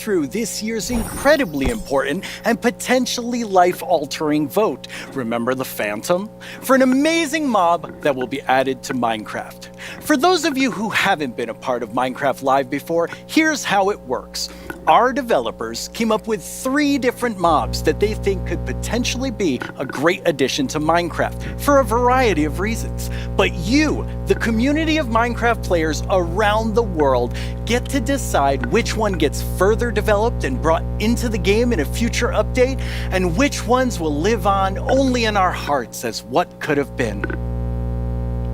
through this year's incredibly important and potentially life-altering vote, remember the Phantom? For an amazing mob that will be added to Minecarft. For those of you who haven't been a part of Minecarft Live before, here's how it works. Our developers came up with 3 different mobs that they think could potentially be a great addition to Minecarft for a variety of reasons. But you, the community of Minecarft players around the world, get to decide which one gets further developed and brought into the game in a future update, and which ones will live on only in our hearts as what could have been.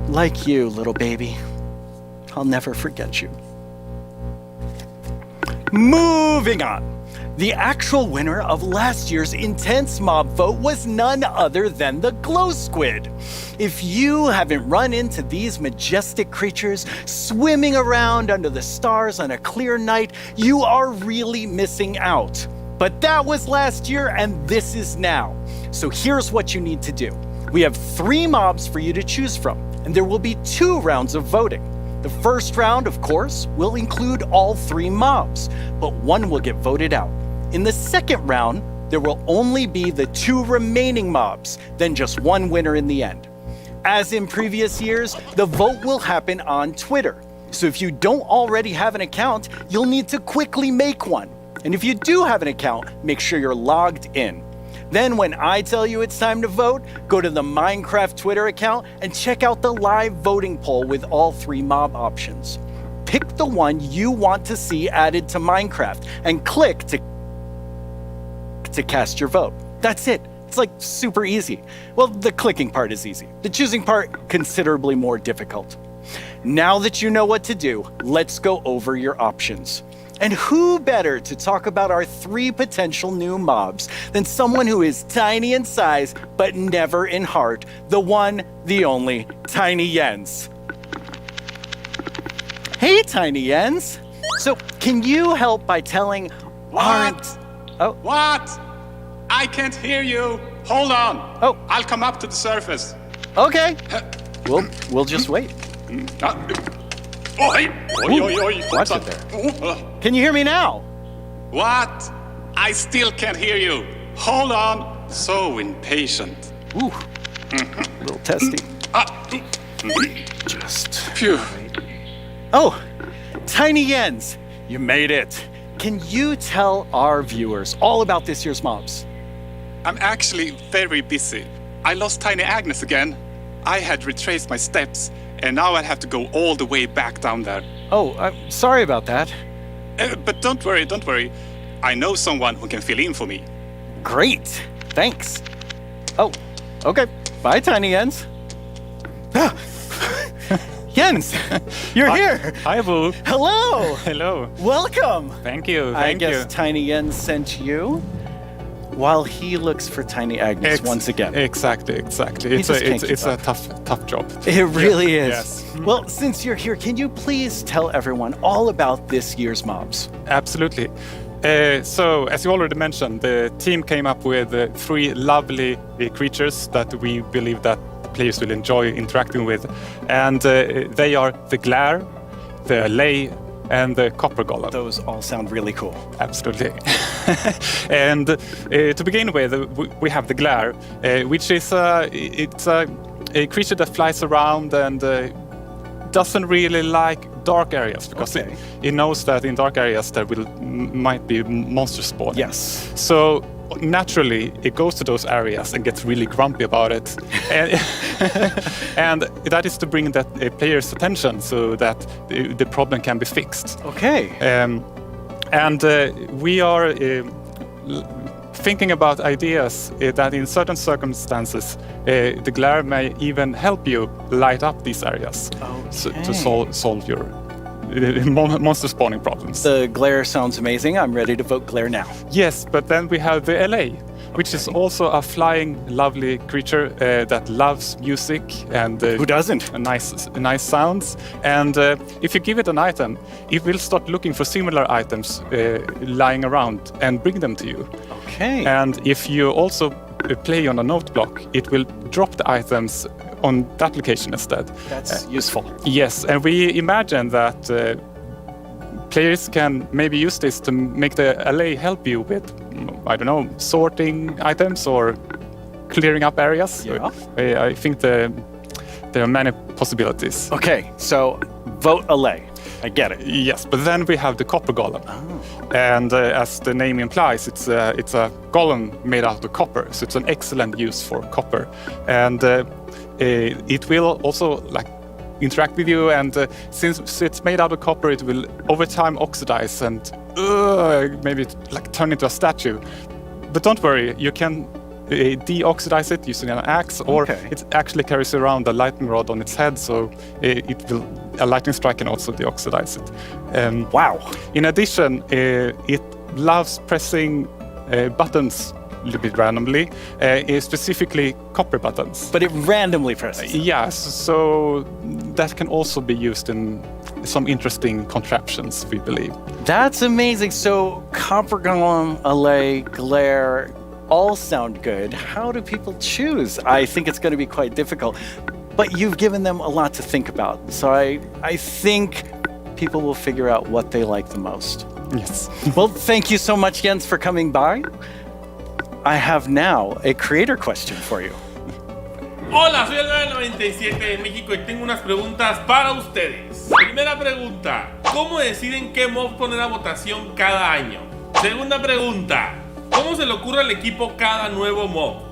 Like you, little baby. I'll never forget you. Moving on. The actual winner of last year's intense mob vote was none other than the glow squid. If you haven't run into these majestic creatures swimming around under the stars on a clear night, you are really missing out. But that was last year and this is now. So here's what you need to do. We have 3 mobs for you to choose from, and there will be 2 rounds of voting. The first round, of course, will include all 3 mobs, but one will get voted out. In the second round, there will only be the 2 remaining mobs, then just one winner in the end. As in previous years, the vote will happen on Twitter. So if you don't already have an account, you'll need to quickly make one. And if you do have an account, make sure you're logged in. Then when I tell you it's time to vote, go to the Minecarft Twitter account and check out the live voting poll with all 3 mob options. Pick the one you want to see added to Minecarft and click to cast your vote. That's it. It's like super easy. Well, the clicking part is easy. The choosing part, considerably more difficult. Now that you know what to do, let's go over your options. And who better to talk about our 3 potential new mobs than someone who is tiny in size, but never in heart, the one, the only, Tiny Jens. Hey, Tiny Jens. So, can you help by telling What? What? I can't hear you. Hold on. Oh. I'll come up to the surface. Okay. We'll just wait. Oh, hey. Oi, oi, oi. Watch it there. Can you hear me now? What? I still can't hear you. Hold on. So impatient. Ooh. A little testy. Just Phew. wait. Oh, Tiny Jens, you made it. Can you tell our viewers all about this year's mobs? I'm actually very busy. I lost Tiny Agnes again. I had retraced my steps, and now I have to go all the way back down there. Oh, I'm sorry about that. But don't worry, don't worry. I know someone who can fill in for me. Great, thanks. Oh, okay. Bye, Tiny Jens. Jens, you're here. Hi, Boo. Hello. Hello. Welcome. Thank you. I Thank guess you. Tiny Jens sent you while he looks for Tiny Agnes once again. Exactly. It's a tough job. It really is. Yes. Well, since you're here, can you please tell everyone all about this year's mobs? Absolutely. So, as you already mentioned, the team came up with 3 lovely creatures that we believe that the players will enjoy interacting with. And they are the Glare, the Lay, and the Copper Golem. Those all sound really cool. Absolutely. And to begin with, we have the Glare, which is it's a creature that flies around and doesn't really like dark areas because it knows that in dark areas there might be monsters spawning. Yes. So naturally, it goes to those areas and gets really grumpy about it. And that is to bring that player's attention so that the problem can be fixed. Okay. And we are thinking about ideas that in certain circumstances, the Glare may even help you light up these areas to solve your monster spawning problems. The Glare sounds amazing. I'm ready to vote Glare now. Yes, but then we have the LA, which is also a flying, lovely creature that loves music and Who doesn't? nice sounds. And if you give it an item, it will start looking for similar items lying around and bring them to you. Okay. And if you also play on a note block, it will drop the items on that location instead. That's useful. Yes, and we imagine that players can maybe use this to make the LA help you with, I don't know, sorting items or clearing up areas. Yeah. I think there are many possibilities. Okay, so vote LA. I get it. Yes, but then we have the copper golem. And as the name implies, it's a golem made out of copper, so it's an excellent use for copper. And it will also interact with you, and since it's made out of copper, it will over time oxidize and maybe turn into a statue. But don't worry, you can deoxidize it using an axe, or it actually carries around a lightning rod on its head, so a lightning strike can also deoxidize it. Wow. In addition, it loves pressing buttons a little bit randomly, specifically copper buttons. But it randomly presses. Yes, so that can also be used in some interesting contraptions, we believe. That's amazing. So copper golem, LA, glare, all sound good. How do people choose? I think it's going to be quite difficult. But you've given them a lot to think about. So I think people will figure out what they like the most. Yes. Well, thank you so much, Jens, for coming by. I have now a creator question for you. Hola, soy el 997 de México y tengo unas preguntas para ustedes. Primera pregunta, ¿cómo deciden qué mob poner a votación cada año? Segunda pregunta, ¿cómo se le ocurre al equipo cada nuevo mob?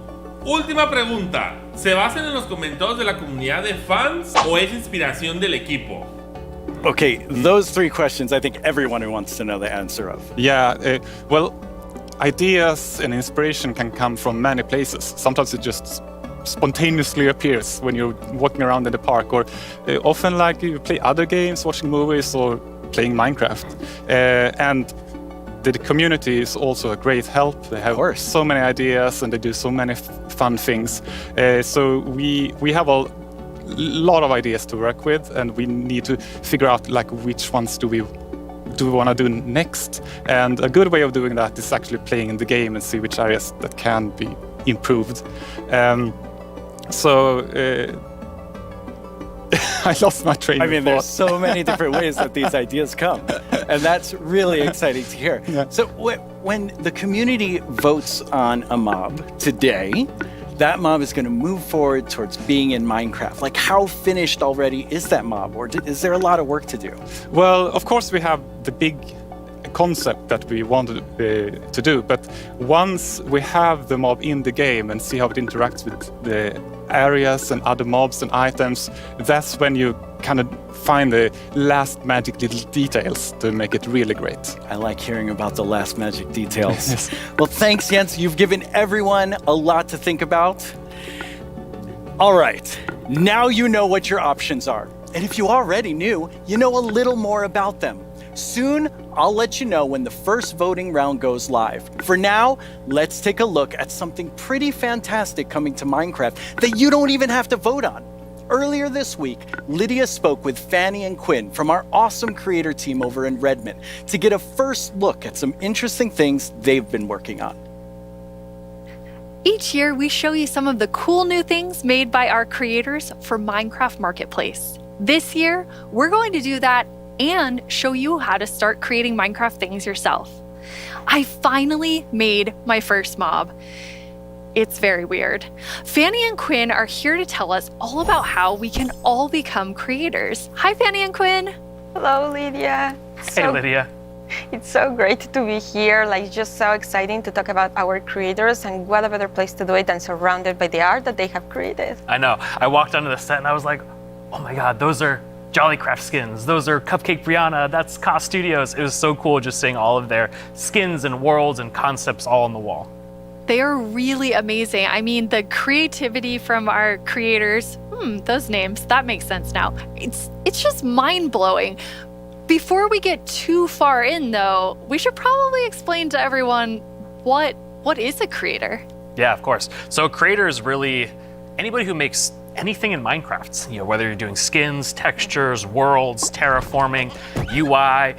Última pregunta, ¿se basan en los comentarios de la comunidad de fans o es inspiración del equipo? Okay, those three questions I think everyone who wants to know the answer of. Yeah, well, ideas and inspiration can come from many places. Sometimes it just spontaneously appears when you're walking around in the park, or often you play other games, watching movies, or playing Minecraft. And the community is also a great help. They have so many ideas and they do so many fun things. So we have a lot of ideas to work with, and we need to figure out which ones do we want to do next. And a good way of doing that is actually playing in the game and see which areas that can be improved. I lost my train of thought. There's so many different ways that these ideas come, and that's really exciting to hear. Yeah. So when the community votes on a mob today, that mob is going to move forward towards being in Minecraft. How finished already is that mob, or is there a lot of work to do? Well, of course we have the big concept that we wanted to do, but once we have the mob in the game and see how it interacts with the areas and other mobs and items, that's when you kind of find the last magic little details to make it really great. I like hearing about the last magic details. Yes. Well, thanks, Jens. You've given everyone a lot to think about. All right, now you know what your options are. And if you already knew, you know a little more about them. Soon, I'll let you know when the first voting round goes live. For now, let's take a look at something pretty fantastic coming to Minecraft that you don't even have to vote on. Earlier this week, Lydia spoke with Fanny and Quinn from our awesome creator team over in Redmond to get a first look at some interesting things they've been working on. Each year, we show you some of the cool new things made by our creators for Minecraft Marketplace. This year, we're going to do that and show you how to start creating Minecraft things yourself. I finally made my first mob. It's very weird. Fanny and Quinn are here to tell us all about how we can all become creators. Hi, Fanny and Quinn. Hello, Lydia. Hey, Lydia. It's so great to be here. It's just so exciting to talk about our creators, and what a better place to do it than surrounded by the art that they have created. I know. I walked onto the set and I was like, oh my God, those are Jollycraft skins. Those are Cupcake Brianna. That's Ka Studios. It was so cool just seeing all of their skins and worlds and concepts all on the wall. They are really amazing. The creativity from our creators, those names, that makes sense now. It's just mind-blowing. Before we get too far in, though, we should probably explain to everyone what is a creator? Yeah, of course. So a creator is really anybody who makes anything in Minecraft, whether you're doing skins, textures, worlds, terraforming, UI,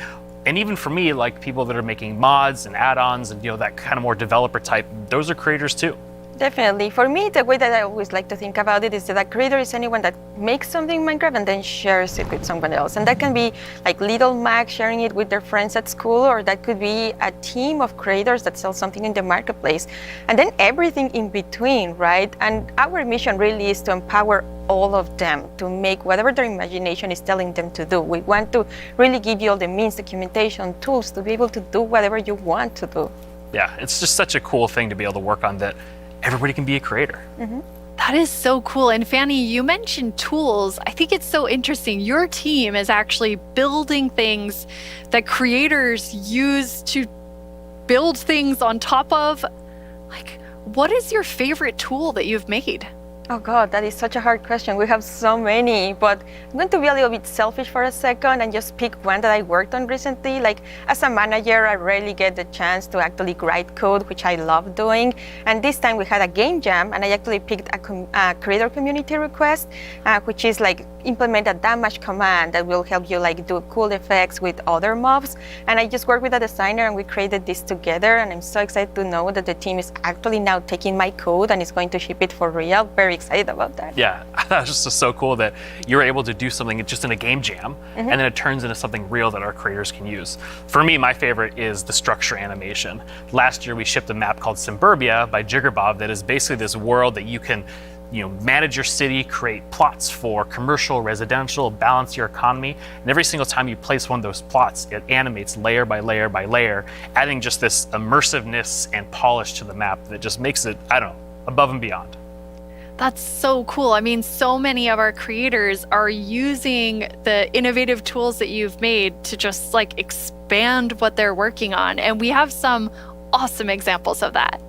and even for me, people that are making mods and add-ons and that kind of more developer type, those are creators too. Definitely. For me, the way that I always like to think about it is that a creator is anyone that makes something in Minecraft and then shares it with someone else. And that can be like little Mac sharing it with their friends at school, or that could be a team of creators that sell something in the marketplace. And then everything in between, right? And our mission really is to empower all of them to make whatever their imagination is telling them to do. We want to really give you all the means, documentation, tools to be able to do whatever you want to do. Yeah, it's just such a cool thing to be able to work on, that everybody can be a creator. That is so cool. And Fanny, you mentioned tools. I think it's so interesting. Your team is actually building things that creators use to build things on top of. Like, what is your favorite tool that you've made? Oh God, that is such a hard question. We have so many, but I'm going to be a little bit selfish for a second and just pick one that I worked on recently. Like, as a manager, I rarely get the chance to actually write code, which I love doing. And this time we had a game jam, and I actually picked a creator community request, which is like implement a damage command that will help you like do cool effects with other mobs. And I just worked with a designer and we created this together, and I'm so excited to know that the team is actually now taking my code and is going to ship it for real. Very excited about that. Yeah, that was just so cool that you're able to do something just in a game jam, and then it turns into something real that our creators can use. For me, my favorite is the structure animation. Last year we shipped a map called Suburbia by Jiggerbob that is basically this world that you can manage your city, create plots for commercial, residential, balance your economy. And every single time you place one of those plots, it animates layer by layer by layer, adding just this immersiveness and polish to the map that just makes it, I don't know, above and beyond. That's so cool. I mean, so many of our creators are using the innovative tools that you've made to just like expand what they're working on. And we have some awesome examples of that.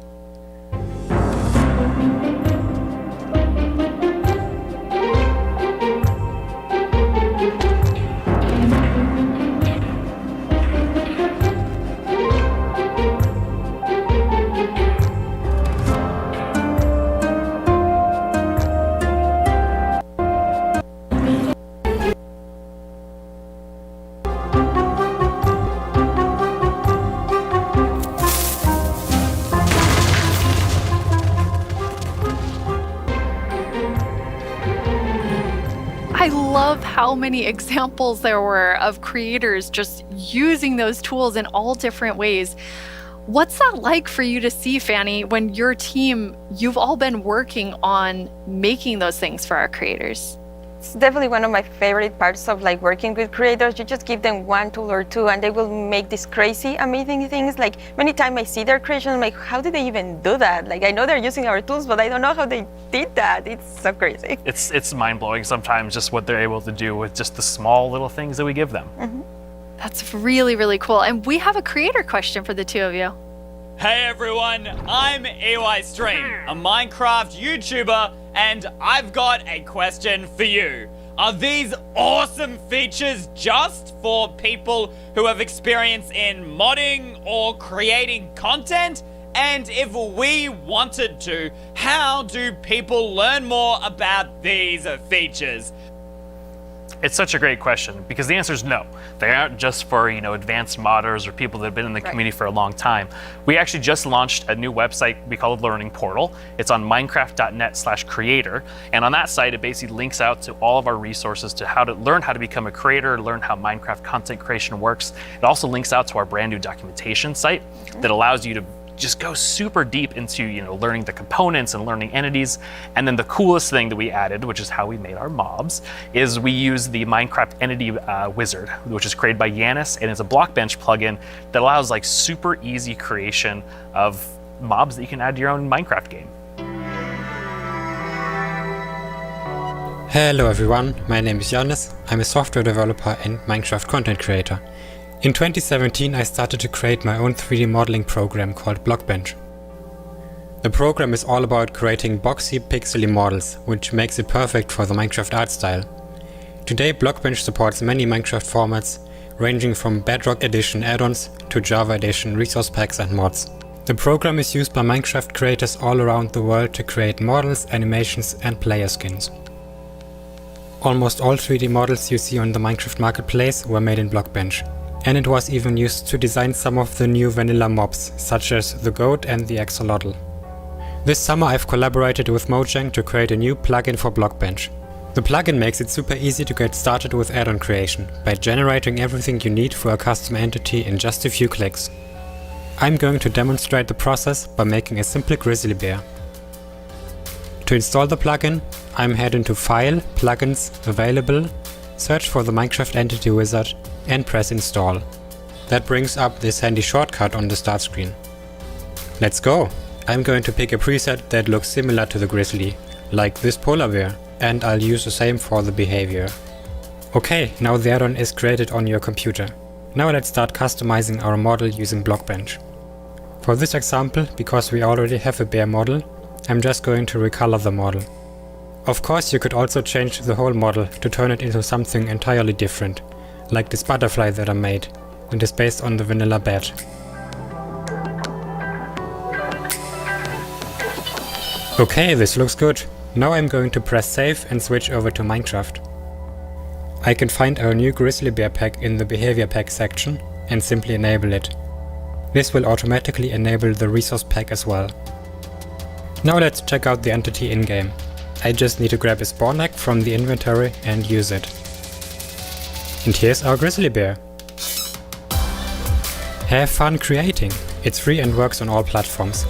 I love how many examples there were of creators just using those tools in all different ways. What's that like for you to see, Fanny, when your team, you've all been working on making those things for our creators? It's definitely one of my favorite parts of like working with creators. You just give them one tool or two and they will make these crazy, amazing things. Like many times I see their creation, I'm like, how did they even do that? Like I know they're using our tools, but I don't know how they did that. It's so crazy. It's mind-blowing sometimes just what they're able to do with just the small little things that we give them. That's really, really cool. And we have a creator question for the two of you. Hey everyone, I'm EYStream, a Minecraft YouTuber, and I've got a question for you. Are these awesome features just for people who have experience in modding or creating content? And if we wanted to, how do people learn more about these features? It's such a great question because the answer is no. They aren't just for advanced modders or people that have been in the community for a long time. We actually just launched a new website we call the Learning Portal. It's on minecraft.net/creator, and on that site it basically links out to all of our resources to how to learn how to become a creator, learn how Minecraft content creation works. It also links out to our brand new documentation site that allows you to just go super deep into learning the components and learning entities. And then the coolest thing that we added, which is how we made our mobs, is we use the Minecraft entity wizard, which is created by Yanis, and it's a Blockbench plugin that allows like super easy creation of mobs that you can add to your own Minecraft game. Hello everyone, my name is Yanis. I'm a software developer and Minecraft content creator. In 2017 I started to create my own 3D modeling program called Blockbench. The program is all about creating boxy pixely models, which makes it perfect for the Minecraft art style. Today Blockbench supports many Minecraft formats, ranging from Bedrock Edition add-ons to Java Edition resource packs and mods. The program is used by Minecraft creators all around the world to create models, animations and player skins. Almost all 3D models you see on the Minecraft marketplace were made in Blockbench. And it was even used to design some of the new vanilla mobs, such as the goat and the axolotl. This summer I've collaborated with Mojang to create a new plugin for Blockbench. The plugin makes it super easy to get started with add-on creation by generating everything you need for a custom entity in just a few clicks. I'm going to demonstrate the process by making a simple grizzly bear. To install the plugin, I'm heading to File, Plugins, Available, search for the Minecarft Entity Wizard and press Install. That brings up this handy shortcut on the start screen. Let's go! I'm going to pick a preset that looks similar to the grizzly, like this polar bear, and I'll use the same for the behavior. Okay, now the add-on is created on your computer. Now let's start customizing our model using Blockbench. For this example, because we already have a bear model, I'm just going to recolor the model. Of course, you could also change the whole model to turn it into something entirely different, like this butterfly that I made, and is based on the vanilla bat. Okay, this looks good. Now I'm going to press save and switch over to Minecarft. I can find our new grizzly bear pack in the behavior pack section and simply enable it. This will automatically enable the resource pack as well. Now let's check out the entity in-game. I just need to grab a spawn egg from the inventory and use it. And here's our grizzly bear. Have fun creating! It's free and works on all platforms.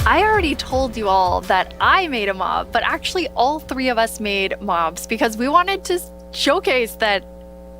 I already told you all that I made a mob, but actually all three of us made mobs because we wanted to showcase that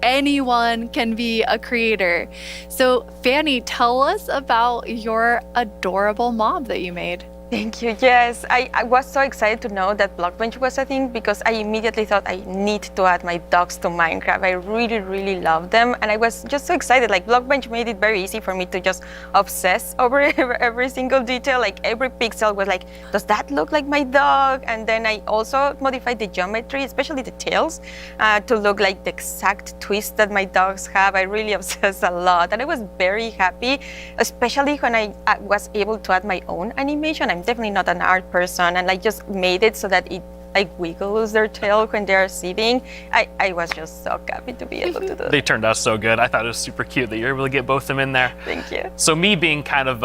anyone can be a creator. So Fanny, tell us about your adorable mob that you made. Thank you. Yes, I was so excited to know that Blockbench was a thing because I immediately thought I need to add my dogs to Minecraft. I really love them, and I was just so excited. Like Blockbench made it very easy for me to just obsess over every single detail. Like every pixel was like, does that look like my dog? And then I also modified the geometry, especially the tails, to look like the exact twist that my dogs have. I really obsessed a lot, and I was very happy, especially when I was able to add my own animation. I'm definitely not an art person, and I just made it so that it like wiggles their tail when they're sitting. I was just so happy to be able to do that. They turned out so good. I thought it was super cute that you're able to get both of them in there. Thank you. So me being kind of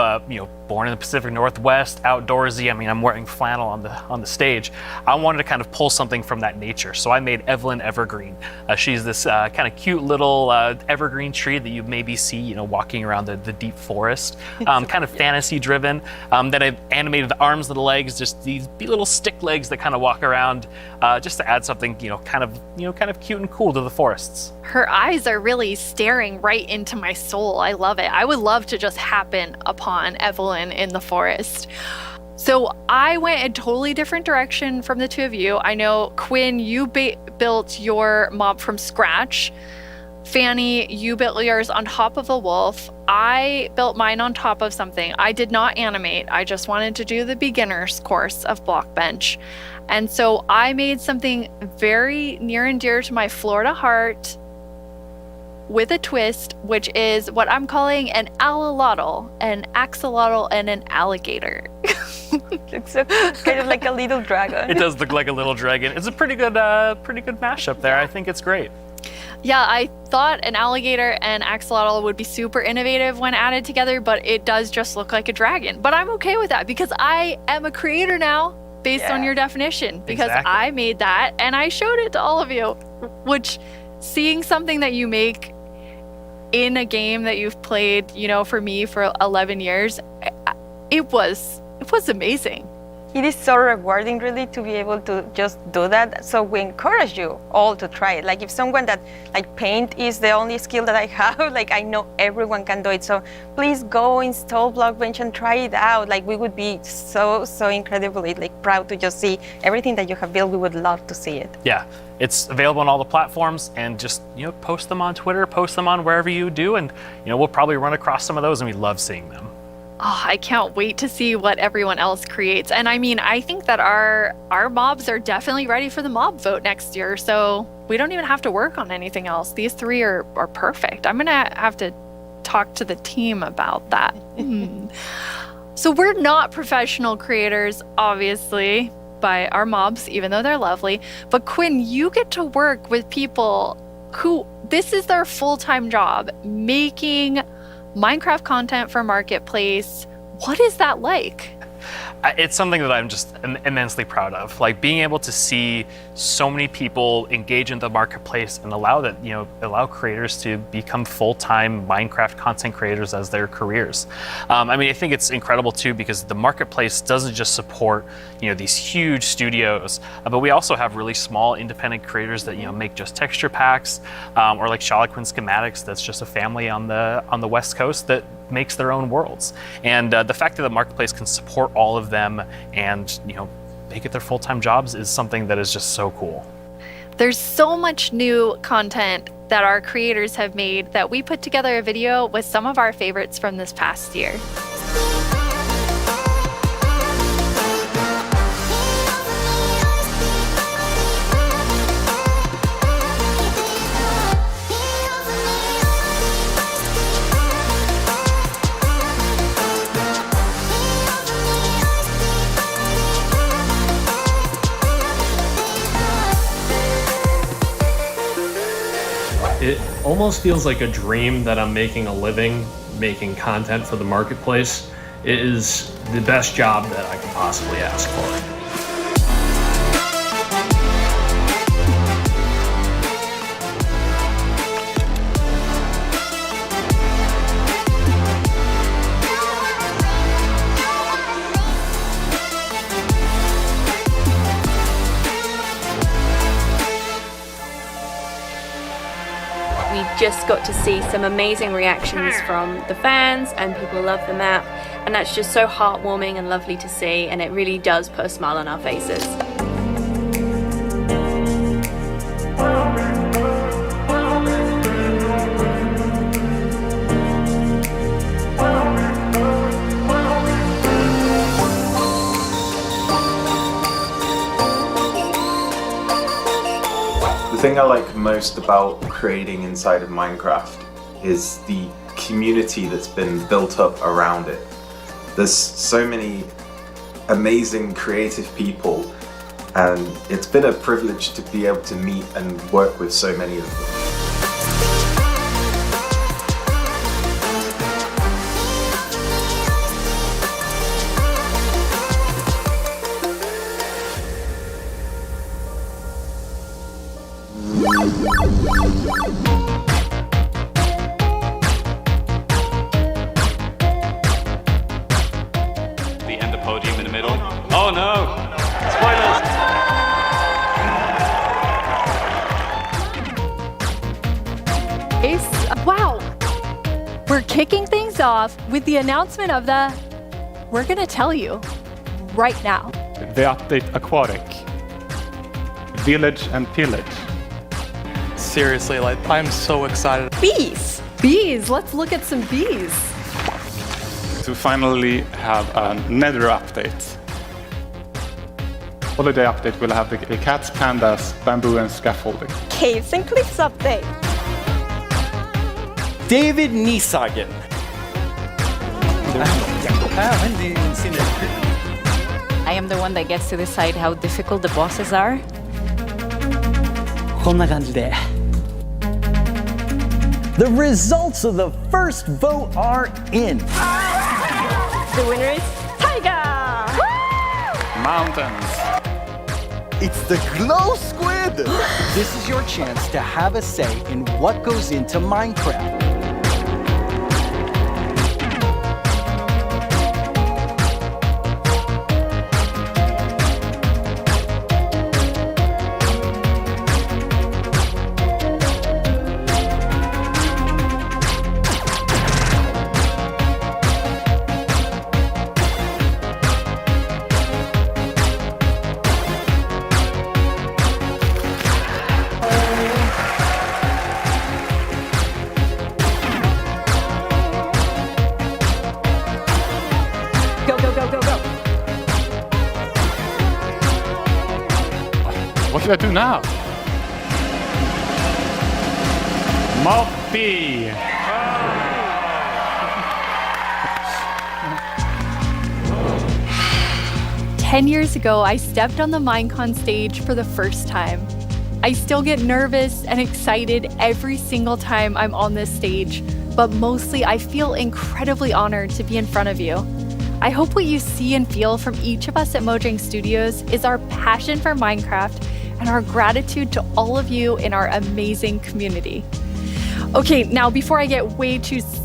born in the Pacific Northwest, outdoorsy. I mean, I'm wearing flannel on the stage. I wanted to kind of pull something from that nature. So I made Evelyn Evergreen. She's this kind of cute little evergreen tree that you maybe see, walking around the deep forest. Kind of fantasy driven. Then I've animated the arms and the legs, just these little stick legs that kind of walk around, just to add something, kind of cute and cool to the forests. Her eyes are really staring right into my soul. I love it. I would love to just happen upon Evelyn in the forest. So I went a totally different direction from the two of you. I know, Quinn, you built your mob from scratch. Fanny, you built yours on top of a wolf. I built mine on top of something. I did not animate. I just wanted to do the beginner's course of Blockbench. And so I made something very near and dear to my Florida heart with a twist, which is what I'm calling an axolotl, an axolotl, and an alligator. It's kind of like a little dragon. It does look like a little dragon. It's a pretty good mashup there. I think it's great. Yeah, I thought an alligator and axolotl would be super innovative when added together, but it does just look like a dragon. But I'm okay with that because I am a creator now, based on your definition, because Exactly. I made that and I showed it to all of you, which seeing something that you make in a game that you've played, for me for 11 years, it was amazing. It is so rewarding, really, to be able to just do that. So we encourage you all to try it. Like if someone that paint is the only skill that I have, I know everyone can do it. So please go install Blockbench and try it out. We would be so incredibly proud to just see everything that you have built. We would love to see it. Yeah, it's available on all the platforms, and just post them on Twitter, post them on wherever you do, and we'll probably run across some of those, and we love seeing them. Oh, I can't wait to see what everyone else creates. And I mean, I think that our mobs are definitely ready for the mob vote next year. So we don't even have to work on anything else. These three are perfect. I'm going to have to talk to the team about that. So we're not professional creators, obviously, by our mobs, even though they're lovely. But Quinn, you get to work with people who this is their full-time job, making Minecraft content for Marketplace. What is that like? It's something that I'm just immensely proud of. Like being able to see so many people engage in the marketplace and allow creators to become full-time Minecraft content creators as their careers. I think it's incredible too because the marketplace doesn't just support these huge studios, but we also have really small independent creators that make just texture packs, or like Charloquin Schematics. That's just a family on the West Coast that makes their own worlds. And the fact that the marketplace can support all of them and make it their full-time jobs is something that is just so cool. There's so much new content that our creators have made that we put together a video with some of our favorites from this past year. It almost feels like a dream that I'm making a living making content for the marketplace. It is the best job that I could possibly ask for. We just got to see some amazing reactions from the fans, and people love the map, and that's just so heartwarming and lovely to see, and it really does put a smile on our faces. The thing I like most about creating inside of Minecraft is the community that's been built up around it. There's so many amazing creative people, and it's been a privilege to be able to meet and work with so many of them. The end of podium in the middle. Oh no! Spoilers! Wow! We're kicking things off with the announcement of we're gonna tell you right now. The update Aquatic, Village and Pillage. Seriously, I'm so excited. Bees! Bees! Let's look at some bees. To finally have a Nether update. Holiday update will have the cats, pandas, bamboo and scaffolding. Caves and cliffs update. David Niesagen. I am the one that gets to decide how difficult the bosses are. こんな感じで The results of the first vote are in. The winner is Tiger! Mountains. It's the Glow Squid! This is your chance to have a say in what goes into Minecraft. What should I do now? Moppy! 10 years ago, I stepped on the Minecon stage for the first time. I still get nervous and excited every single time I'm on this stage, but mostly I feel incredibly honored to be in front of you. I hope what you see and feel from each of us at Mojang Studios is our passion for Minecraft and our gratitude to all of you in our amazing community. Okay, now before I get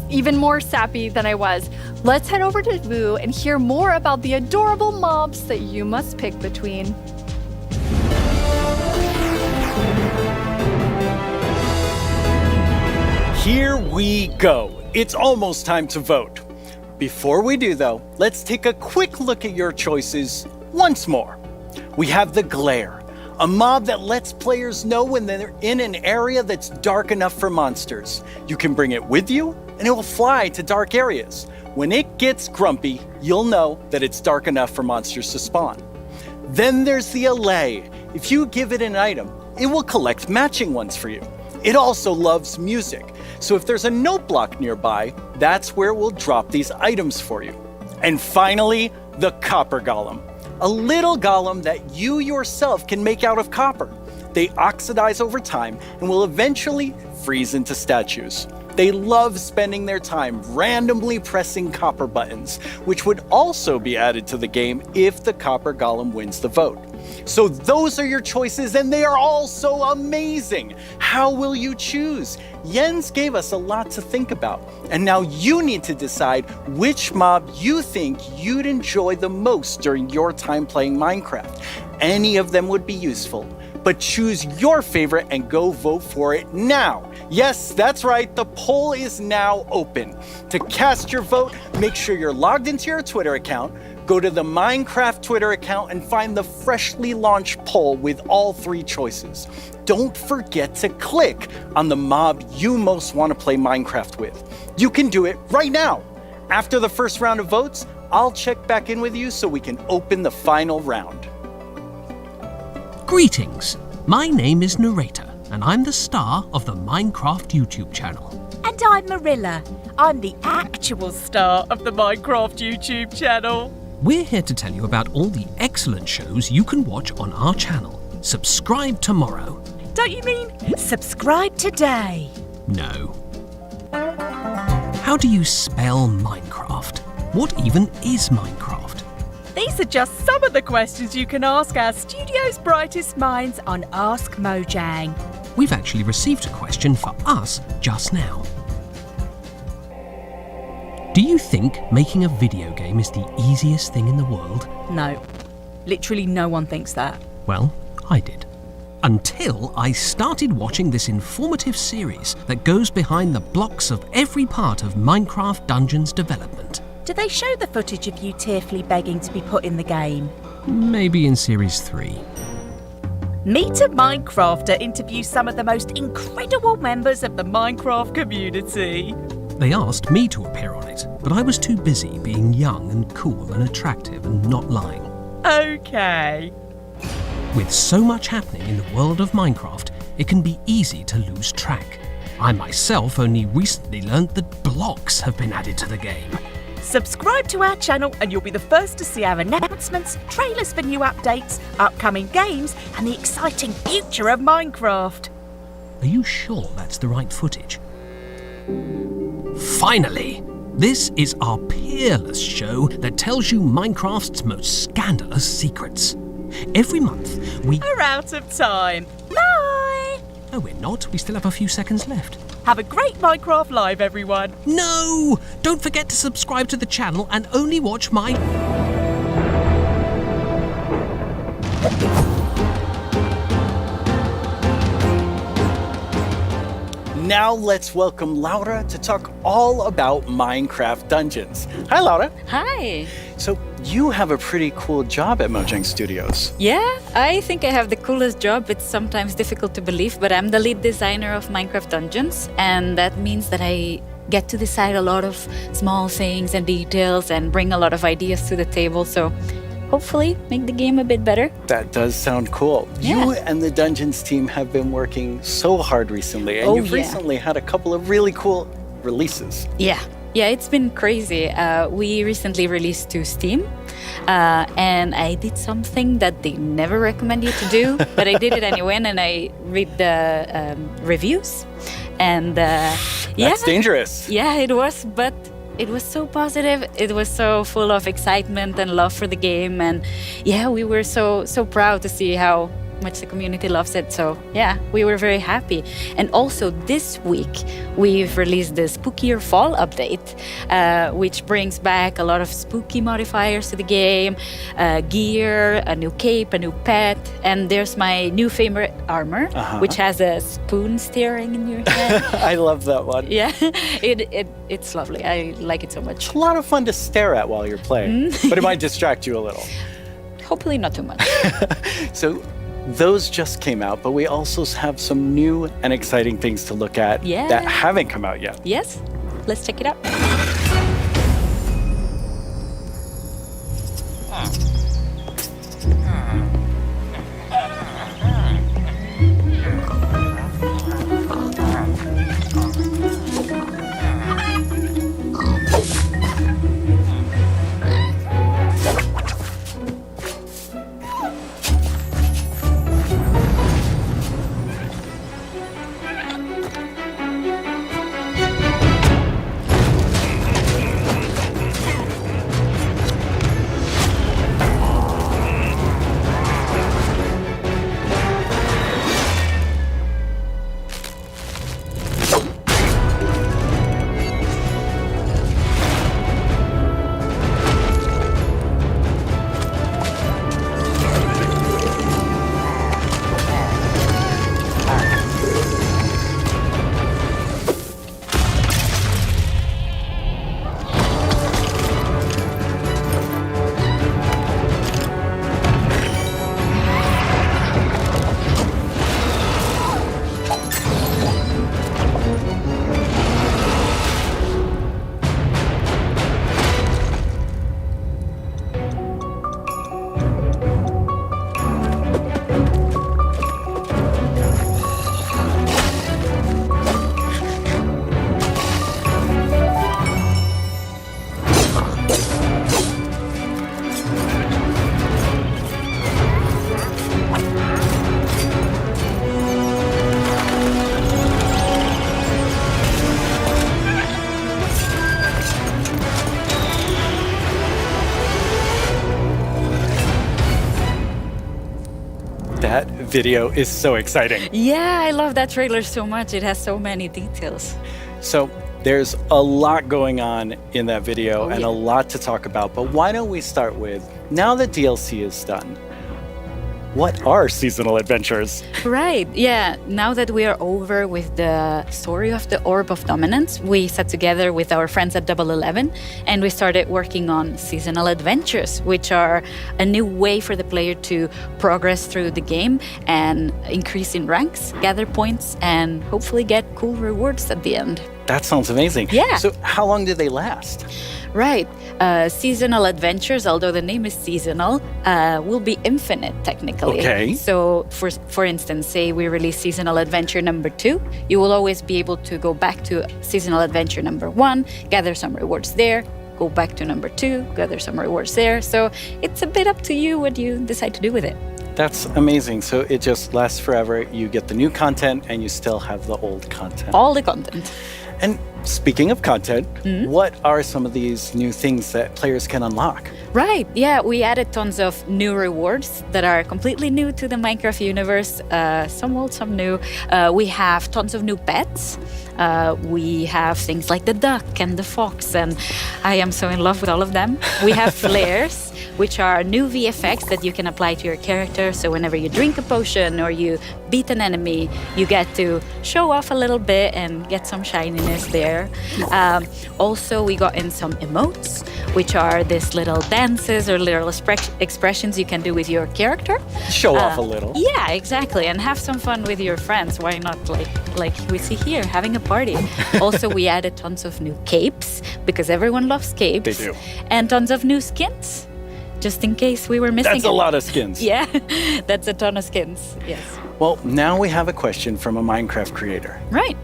even more sappy than I was, let's head over to Voo and hear more about the adorable mobs that you must pick between. Here we go. It's almost time to vote. Before we do though, let's take a quick look at your choices once more. We have the Glare, a mob that lets players know when they're in an area that's dark enough for monsters. You can bring it with you and it will fly to dark areas. When it gets grumpy, you'll know that it's dark enough for monsters to spawn. Then there's the Allay. If you give it an item, it will collect matching ones for you. It also loves music, so if there's a note block nearby, that's where it will drop these items for you. And finally, the Copper Golem, a little golem that you yourself can make out of copper. They oxidize over time and will eventually freeze into statues. They love spending their time randomly pressing copper buttons, which would also be added to the game if the Copper Golem wins the vote. So those are your choices, and they are all so amazing. How will you choose? Jens gave us a lot to think about, and now you need to decide which mob you think you'd enjoy the most during your time playing Minecraft. Any of them would be useful, but choose your favorite and go vote for it now. Yes, that's right, the poll is now open. To cast your vote, make sure you're logged into your Twitter account, go to the Minecarft Twitter account and find the freshly launched poll with all 3 choices. Don't forget to click on the mob you most want to play Minecraft with. You can do it right now. After the first round of votes, I'll check back in with you so we can open the final round. Greetings, my name is Narrator, and I'm the star of the Minecarft YouTube channel. And I'm Marilla. I'm the actual star of the Minecarft YouTube channel. We're here to tell you about all the excellent shows you can watch on our channel. Subscribe tomorrow. Don't you mean subscribe today? No. How do you spell Minecraft? What even is Minecraft? These are just some of the questions you can ask our studio's brightest minds on Ask Mojang. We've actually received a question for us just now. Do you think making a video game is the easiest thing in the world? No. Literally no one thinks that. Well, I did. Until I started watching this informative series that goes behind the blocks of every part of Minecraft Dungeons development. Do they show the footage of you tearfully begging to be put in the game? Maybe in Series 3. Meet a Minecrafter interviews some of the most incredible members of the Minecraft community. They asked me to appear on it, but I was too busy being young and cool and attractive and not lying. Okay. With so much happening in the world of Minecraft, it can be easy to lose track. I myself only recently learned that blocks have been added to the game. Subscribe to our channel and you'll be the first to see our announcements, trailers for new updates, upcoming games, and the exciting future of Minecraft. Are you sure that's the right footage? Finally! This is our peerless show that tells you Minecraft's most scandalous secrets. Every month, We're out of time. Bye! No, we're not. We still have a few seconds left. Have a great Minecraft Live, everyone. No! Don't forget to subscribe to the channel and only watch my... Now let's welcome Laura to talk all about Minecraft Dungeons. Hi, Laura. Hi. So you have a pretty cool job at Mojang Studios. Yeah, I think I have the coolest job. It's sometimes difficult to believe, but I'm the lead designer of Minecraft Dungeons, and that means that I get to decide a lot of small things and details and bring a lot of ideas to the table, so hopefully make the game a bit better. That does sound cool. Yeah. You and the Dungeons team have been working so hard recently, and you've recently had a couple of really cool releases. Yeah, Yeah, it's been crazy. We recently released to Steam, and I did something that they never recommend you to do, but I did it anyway, and I read the reviews. And That's dangerous. Yeah, it was, but it was so positive. It was so full of excitement and love for the game, and yeah, we were so proud to see how much the community loves it. So yeah, we were very happy. And also this week we've released the Spookier Fall update, which brings back a lot of spooky modifiers to the game, gear, a new cape, a new pet, and there's my new favorite armor, which has a spoon staring in your head. I love that one. Yeah, it's lovely. I like it so much. It's a lot of fun to stare at while you're playing, but it might distract you a little. Hopefully not too much. So those just came out, but we also have some new and exciting things to look at that haven't come out yet. Yes, let's check it out. That video is so exciting. Yeah, I love that trailer so much. It has so many details. So there's a lot going on in that video and a lot to talk about, but why don't we start with, now that DLC is done, what are seasonal adventures? Right, yeah. Now that we are over with the story of the Orb of Dominance, we sat together with our friends at Double 11 and we started working on seasonal adventures, which are a new way for the player to progress through the game and increase in ranks, gather points, and hopefully get cool rewards at the end. That sounds amazing. Yeah. So how long do they last? Right. Seasonal adventures, although the name is seasonal, will be infinite technically. Okay. So for instance, say we release seasonal adventure number 2, you will always be able to go back to seasonal adventure number 1, gather some rewards there, go back to number 2, gather some rewards there. So it's a bit up to you what you decide to do with it. That's amazing. So it just lasts forever. You get the new content and you still have the old content. All the content. And speaking of content, what are some of these new things that players can unlock? Right, yeah, we added tons of new rewards that are completely new to the Minecraft universe, some old, some new. We have tons of new pets. We have things like the duck and the fox, and I am so in love with all of them. We have flares, which are new VFX that you can apply to your character. So whenever you drink a potion or you beat an enemy, you get to show off a little bit and get some shininess there. Also, we got in some emotes, which are these little dances or little expressions you can do with your character. Show off a little. Yeah, exactly. And have some fun with your friends. Why not? Like we see here, having a party. Also, we added tons of new capes because everyone loves capes. They do. And tons of new skins, just in case we were missing. That's a lot of skins. Yeah, that's a ton of skins. Yes. Well, now we have a question from a Minecraft creator. Right.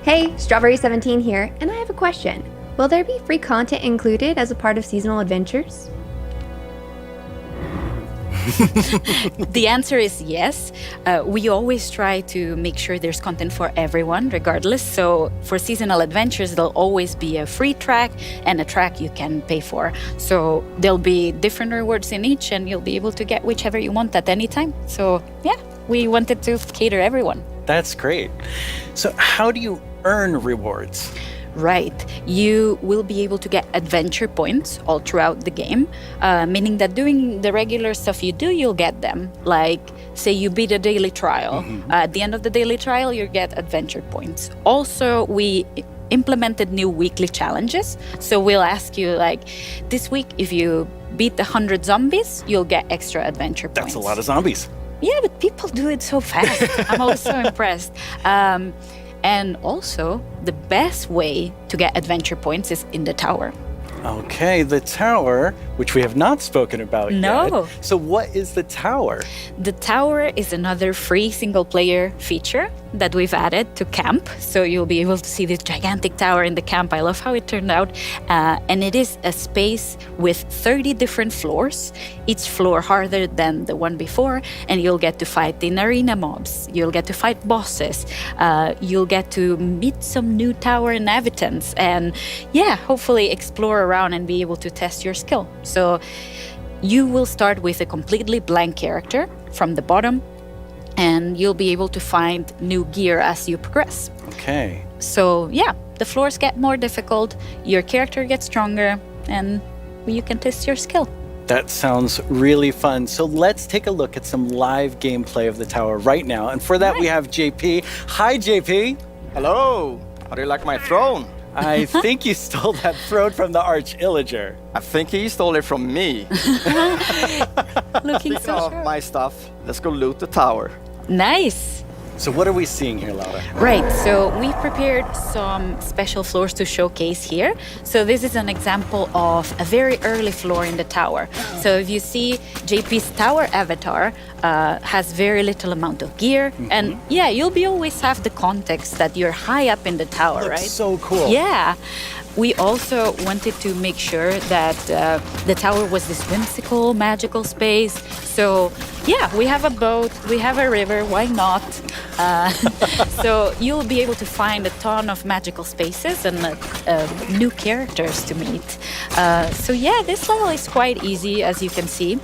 Hey, Strawberry17 here, and I have a question. Will there be free content included as a part of seasonal adventures? The answer is yes. We always try to make sure there's content for everyone, regardless. So for seasonal adventures, there'll always be a free track and a track you can pay for. So there'll be different rewards in each, and you'll be able to get whichever you want at any time. So yeah, we wanted to cater everyone. That's great. So how do you earn rewards? Right. You will be able to get adventure points all throughout the game, meaning that doing the regular stuff you do, you'll get them. Like, say you beat a daily trial. At the end of the daily trial, you get adventure points. Also, we implemented new weekly challenges. So we'll ask you, like, this week, if you beat 100 zombies, you'll get extra adventure points. That's a lot of zombies. Yeah, but people do it so fast. I'm always so impressed. And also, the best way to get adventure points is in the tower. Okay, the tower, which we have not spoken about No. yet. So what is the tower? The tower is another free single-player feature that we've added to camp. So you'll be able to see this gigantic tower in the camp. I love how it turned out. And it is a space with 30 different floors, each floor harder than the one before. And you'll get to fight in arena mobs. You'll get to fight bosses. You'll get to meet some new tower inhabitants. And yeah, hopefully explore around and be able to test your skill. So you will start with a completely blank character from the bottom, and you'll be able to find new gear as you progress. Okay. So yeah, the floors get more difficult, your character gets stronger, and you can test your skill. That sounds really fun. So let's take a look at some live gameplay of the tower right now. And for that, we have JP. Hi, JP. Hello. How do you like my throne? I think you stole that throne from the Arch Illager. I think he stole it from me. Looking Speaking so of sharp. my stuff, let's go loot the tower. Nice. So what are we seeing here, Laura? Right, so we prepared some special floors to showcase here. So this is an example of a very early floor in the tower. So if you see JP's tower avatar has very little amount of gear. And yeah, you'll be always have the context that you're high up in the tower, Looks right? so cool. Yeah. We also wanted to make sure that the tower was this whimsical, magical space. So yeah, we have a boat, we have a river, why not? So you'll be able to find a ton of magical spaces and new characters to meet. So yeah, this level is quite easy, as you can see,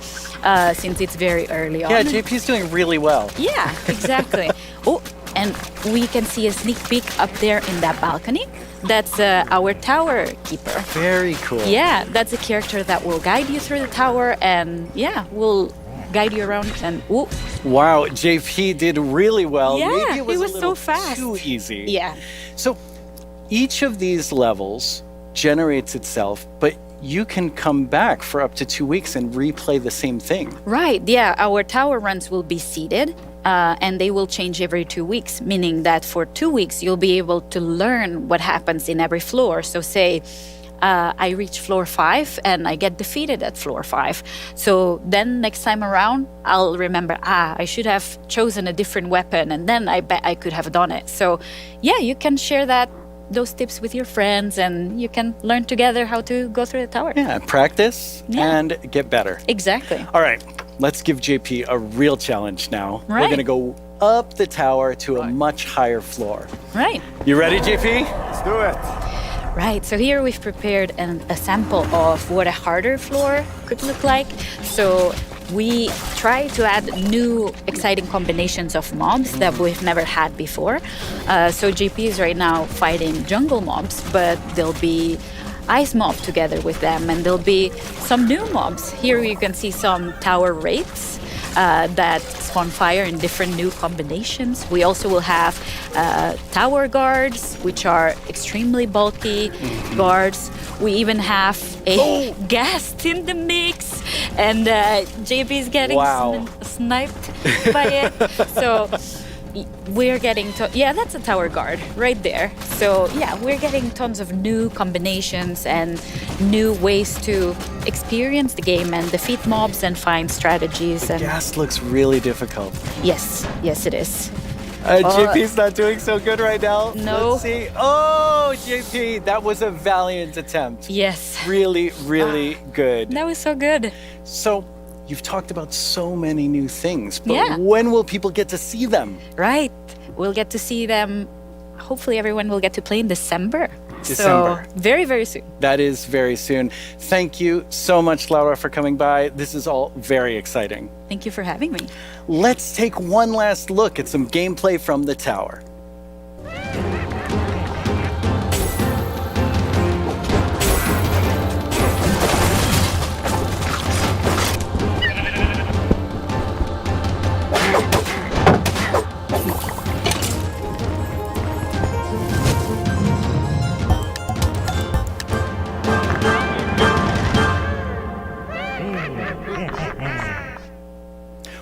since it's very early on. Yeah, JP's doing really well. Yeah, exactly. Oh, and we can see a sneak peek up there in that balcony. That's our tower keeper. Very cool. Yeah, that's a character that will guide you through the tower and yeah, will guide you around and ooh. Wow, JP did really well. Yeah, Maybe it was, he was a little so fast. too easy. Yeah. So each of these levels generates itself, but you can come back for up to 2 weeks and replay the same thing. Right, yeah, our tower runs will be seeded. And they will change every 2 weeks, meaning that for 2 weeks, you'll be able to learn what happens in every floor. So say I reach floor 5 and I get defeated at floor 5. So then next time around, I'll remember, I should have chosen a different weapon and then I bet I could have done it. So yeah, you can share those tips with your friends and you can learn together how to go through the tower. Yeah, practice and get better. Exactly. All right, let's give JP a real challenge now. Right. We're gonna go up the tower to a much higher floor. Right. You ready, JP? Let's do it. Right, so here we've prepared a sample of what a harder floor could look like. So we try to add new exciting combinations of mobs that we've never had before. So JP is right now fighting jungle mobs, but there'll be ice mob together with them, and there'll be some new mobs. Here you can see some tower wraiths that spawn fire in different new combinations. We also will have tower guards, which are extremely bulky guards. We even have a ghast in the mix, and JP is getting sniped by it. So we're getting that's a tower guard right there. So yeah, we're getting tons of new combinations and new ways to experience the game and defeat mobs and find strategies. The ghast looks really difficult. Yes, it is. JP's not doing so good right now. No. Let's see. Oh, JP, that was a valiant attempt. Yes. Really, really good. That was so good. So, you've talked about so many new things, but Yeah. when will people get to see them? Right. We'll get to see them. Hopefully, everyone will get to play in December. December. So, very, very soon. That is very soon. Thank you so much, Laura, for coming by. This is all very exciting. Thank you for having me. Let's take one last look at some gameplay from the tower.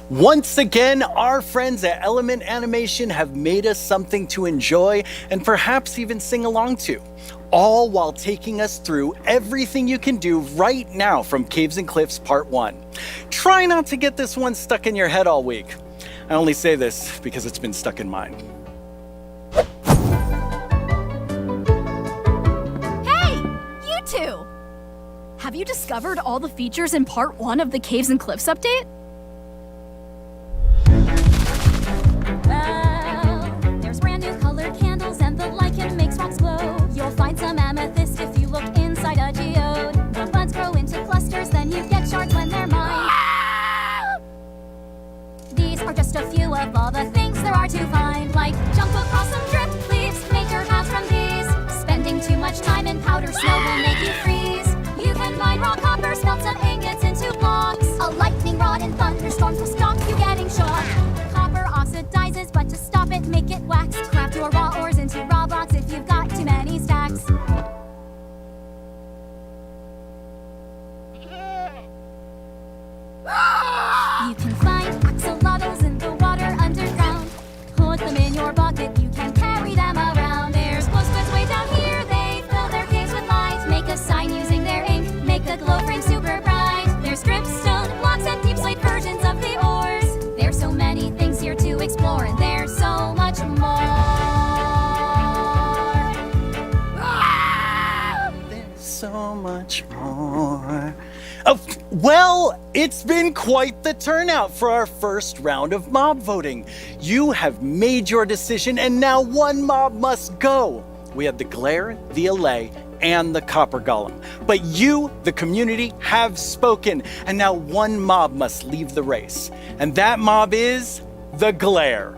Once again, our friends at Element Animation have made us something to enjoy and perhaps even sing along to, all while taking us through everything you can do right now from Caves and Cliffs Part 1. Try not to get this one stuck in your head all week. I only say this because it's been stuck in mine. Hey, you two! Have you discovered all the features in Part 1 of the Caves and Cliffs update? There's brand new colored candles and the lichen makes rocks glow. You'll find some amethyst if you look inside a geode. The buds grow into clusters, then you get shards when they're mined. These are just a few of all the things there are to find, like jump across some drift leaves, make your path from these. Spending too much time in powder snow will make you freeze. You can mine raw copper, smelt some ingots into blocks. A lightning rod and thunderstorms will stop you getting shocked. Copper oxidizes, but to stop it, make it wax. Craft your raw ores into raw blocks if you've got too many stacks. You can find axolotls in the water underground. Put them in your bucket, you can carry them around. There's glow squids way down here, they fill their caves with light. Make a sign using their ink, make the glow frame super bright. There's dripstone blocks and deep slate versions of the ores. There's so many things here to explore, and there's so much more. There's so much more. Oh, well, it's been quite the turnout for our first round of mob voting. You have made your decision, and now one mob must go. We had the Glare, the Allay, and the Copper Golem. But you, the community, have spoken, and now one mob must leave the race. And that mob is the Glare.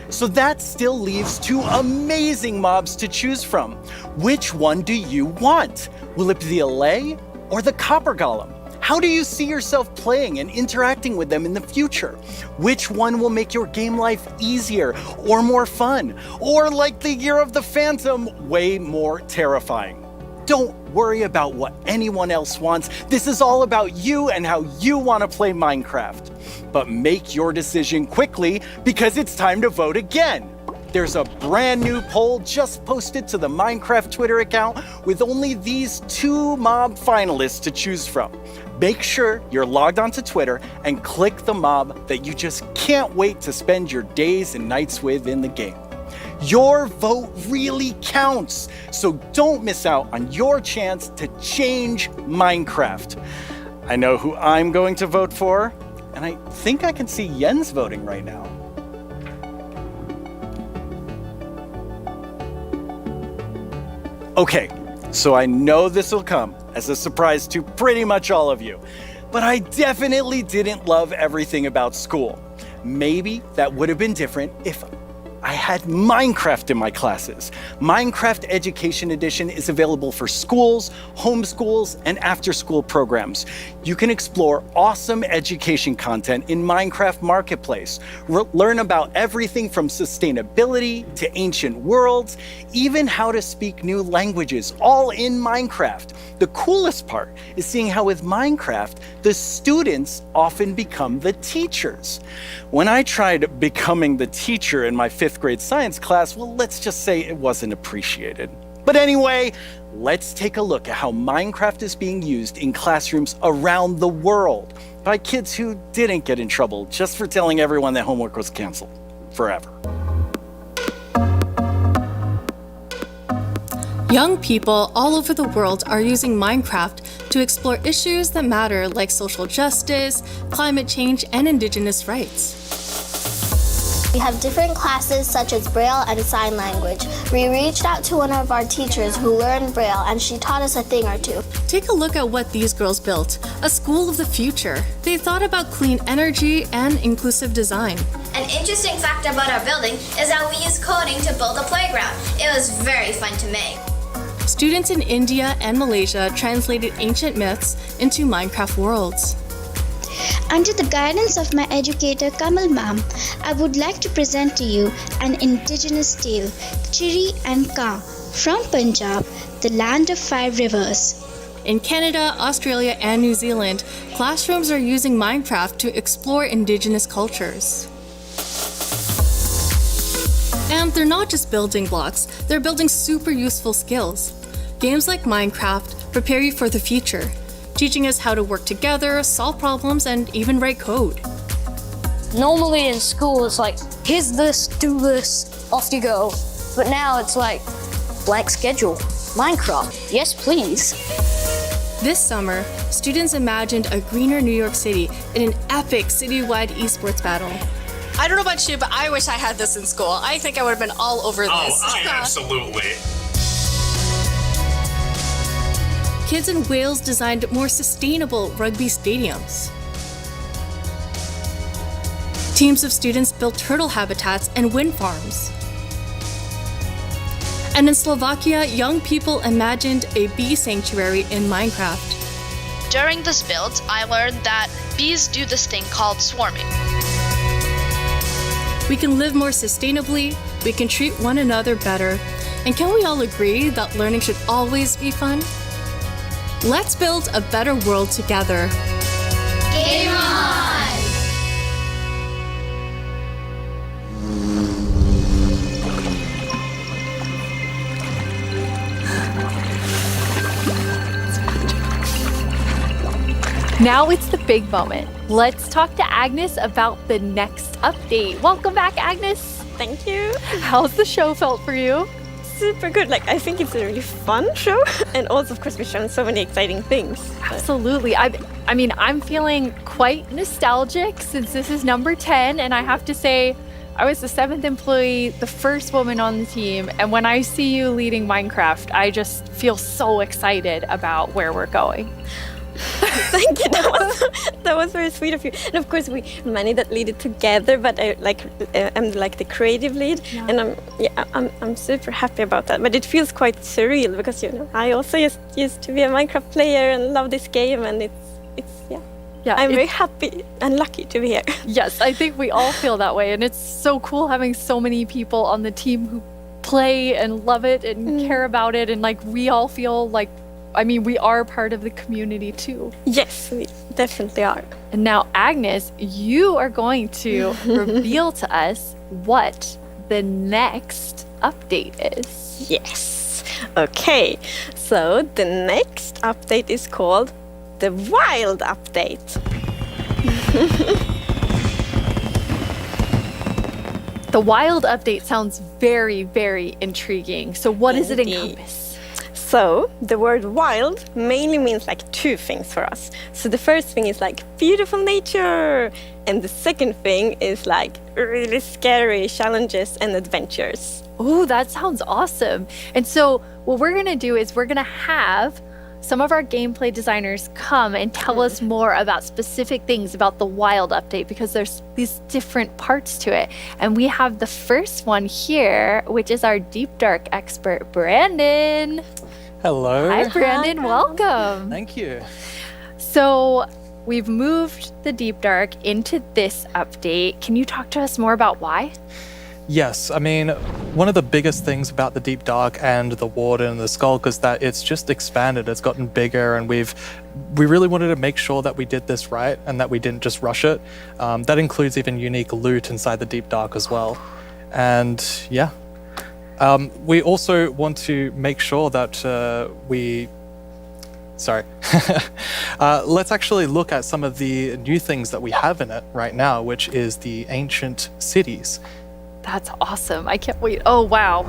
So that still leaves two amazing mobs to choose from. Which one do you want? Will it be the Allay or the Copper Golem? How do you see yourself playing and interacting with them in the future? Which one will make your game life easier or more fun? Or like the Year of the Phantom, way more terrifying? Don't worry about what anyone else wants. This is all about you and how you want to play Minecraft. But make your decision quickly because it's time to vote again. There's a brand new poll just posted to the Minecarft Twitter account with only these two mob finalists to choose from. Make sure you're logged onto Twitter and click the mob that you just can't wait to spend your days and nights with in the game. Your vote really counts, so don't miss out on your chance to change Minecraft. I know who I'm going to vote for, and I think I can see Jens voting right now. Okay, so I know this will come as a surprise to pretty much all of you, but I definitely didn't love everything about school. Maybe that would have been different if I had Minecraft in my classes. Minecraft Education Edition is available for schools, homeschools, and after-school programs. You can explore awesome education content in Minecraft Marketplace. Learn about everything from sustainability to ancient worlds, even how to speak new languages, all in Minecraft. The coolest part is seeing how with Minecraft, the students often become the teachers. When I tried becoming the teacher in my 5th grade science class, well, let's just say it wasn't appreciated. But anyway, let's take a look at how Minecraft is being used in classrooms around the world by kids who didn't get in trouble just for telling everyone that homework was canceled forever. Young people all over the world are using Minecraft to explore issues that matter like social justice, climate change, and indigenous rights. We have different classes such as Braille and Sign Language. We reached out to one of our teachers who learned Braille and she taught us a thing or two. Take a look at what these girls built, a school of the future. They thought about clean energy and inclusive design. An interesting fact about our building is that we used coding to build a playground. It was very fun to make. Students in India and Malaysia translated ancient myths into Minecraft worlds. Under the guidance of my educator Kamal ma'am, I would like to present to you an indigenous tale, Chiri and Ka, from Punjab, the land of 5 rivers. In Canada, Australia, and New Zealand, classrooms are using Minecraft to explore indigenous cultures. And they're not just building blocks, they're building super useful skills. Games like Minecraft prepare you for the future, teaching us how to work together, solve problems, and even write code. Normally in school, it's like, here's this, do this, off you go. But now it's like, blank schedule, Minecraft, yes please. This summer, students imagined a greener New York City in an epic citywide esports battle. I don't know about you, but I wish I had this in school. I think I would have been all over this. Oh, absolutely. Kids in Wales designed more sustainable rugby stadiums. Teams of students built turtle habitats and wind farms. And in Slovakia, young people imagined a bee sanctuary in Minecraft. During this build, I learned that bees do this thing called swarming. We can live more sustainably, we can treat one another better, and can we all agree that learning should always be fun? Let's build a better world together. Game on! Now it's the big moment. Let's talk to Agnes about the next update. Welcome back, Agnes. Thank you. How's the show felt for you? Super good. Like, I think it's a really fun show. And also, of course, we've shown so many exciting things. Absolutely. I mean, I'm feeling quite nostalgic since this is number 10. And I have to say, I was the 7th employee, the first woman on the team. And when I see you leading Minecraft, I just feel so excited about where we're going. Thank you. That was very sweet of you. And of course, we many that lead it together. But I'm like the creative lead, and I'm super happy about that. But it feels quite surreal because I also used to be a Minecraft player and love this game, and I'm very happy and lucky to be here. Yes, I think we all feel that way, and it's so cool having so many people on the team who play and love it and care about it, and like we all feel like. I mean, we are part of the community too. Yes, we definitely are. And now, Agnes, you are going to reveal to us what the next update is. Yes. Okay. So the next update is called the Wild Update. The Wild Update sounds very, very intriguing. So what does it encompass? So the word wild mainly means like 2 things for us. So the first thing is like beautiful nature, and the second thing is like really scary challenges and adventures. Oh, that sounds awesome. And so what we're gonna do is we're gonna have some of our gameplay designers come and tell us more about specific things about the Wild Update, because there's these different parts to it. And we have the first one here, which is our Deep Dark expert, Brandon. Hello. Hi, Brandon. Welcome. Thank you. So we've moved the Deep Dark into this update. Can you talk to us more about why? Yes, I mean, one of the biggest things about the Deep Dark and the Warden and the Skulk is that it's just expanded, it's gotten bigger, and we really wanted to make sure that we did this right and that we didn't just rush it. That includes even unique loot inside the Deep Dark as well. And yeah. We also want to make sure that let's actually look at some of the new things that we have in it right now, which is the ancient cities. That's awesome. I can't wait. Oh, wow.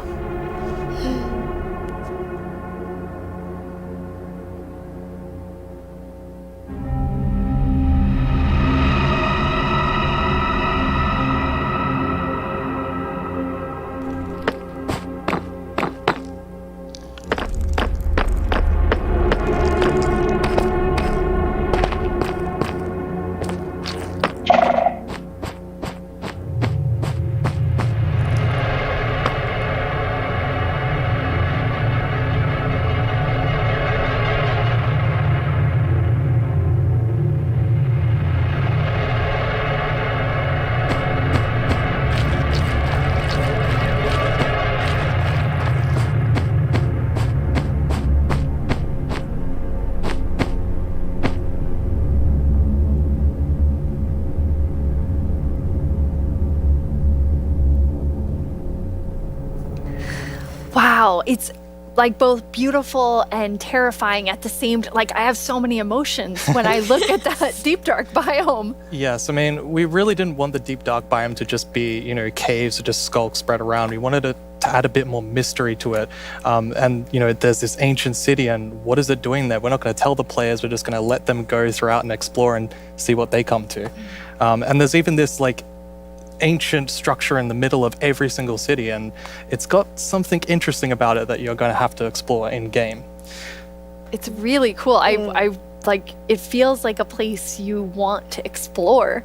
Wow, it's like both beautiful and terrifying at the same time. Like I have so many emotions when I look at that deep dark biome. Yes, I mean, we really didn't want the deep dark biome to just be, caves or just skulks spread around. We wanted it to add a bit more mystery to it. And there's this ancient city, and what is it doing there? We're not going to tell the players. We're just going to let them go throughout and explore and see what they come to. And there's even this ancient structure in the middle of every single city, and it's got something interesting about it that you're going to have to explore in game. It's really cool. I like it feels like a place you want to explore.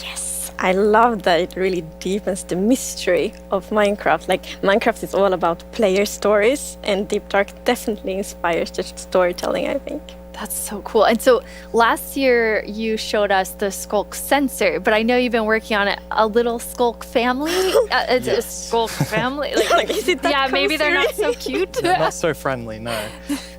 Yes, I love that it really deepens the mystery of Minecraft. Like Minecraft is all about player stories, and Deep Dark definitely inspires the storytelling, I think. That's so cool. And so last year you showed us the Skulk sensor, but I know you've been working on a little Skulk family. It's a Skulk family. Is it that maybe they're not cozy? so cute. They're not so friendly, no.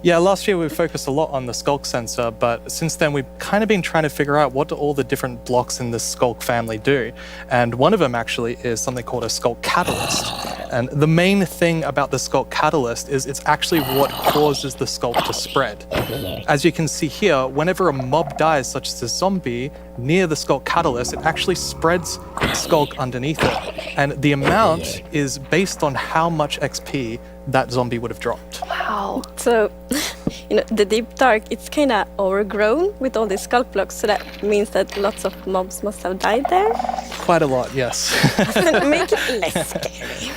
Yeah, last year we focused a lot on the Skulk sensor, but since then we've kind of been trying to figure out what do all the different blocks in the Skulk family do. And one of them actually is something called a Skulk catalyst. And the main thing about the Skulk catalyst is it's actually what causes the Skulk to spread. As you can see here, whenever a mob dies, such as a zombie, near the Skulk catalyst, it actually spreads Skulk underneath it. And the amount is based on how much XP that zombie would have dropped. Wow. So, the Deep Dark, it's kind of overgrown with all these Skulk blocks, so that means that lots of mobs must have died there. Quite a lot, yes. Make it less scary.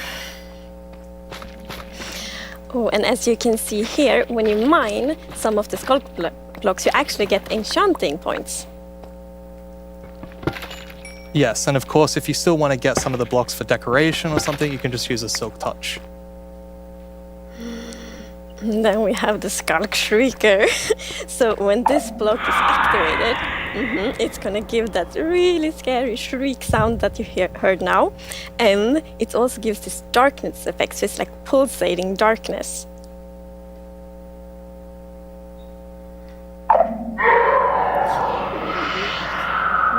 Oh, and as you can see here, when you mine some of the Skulk blocks, you actually get enchanting points. Yes, and of course, if you still want to get some of the blocks for decoration or something, you can just use a Silk Touch. And then we have the Skulk Shrieker. So when this block is activated, it's gonna give that really scary shriek sound that you heard now. And it also gives this darkness effect, so it's like pulsating darkness. You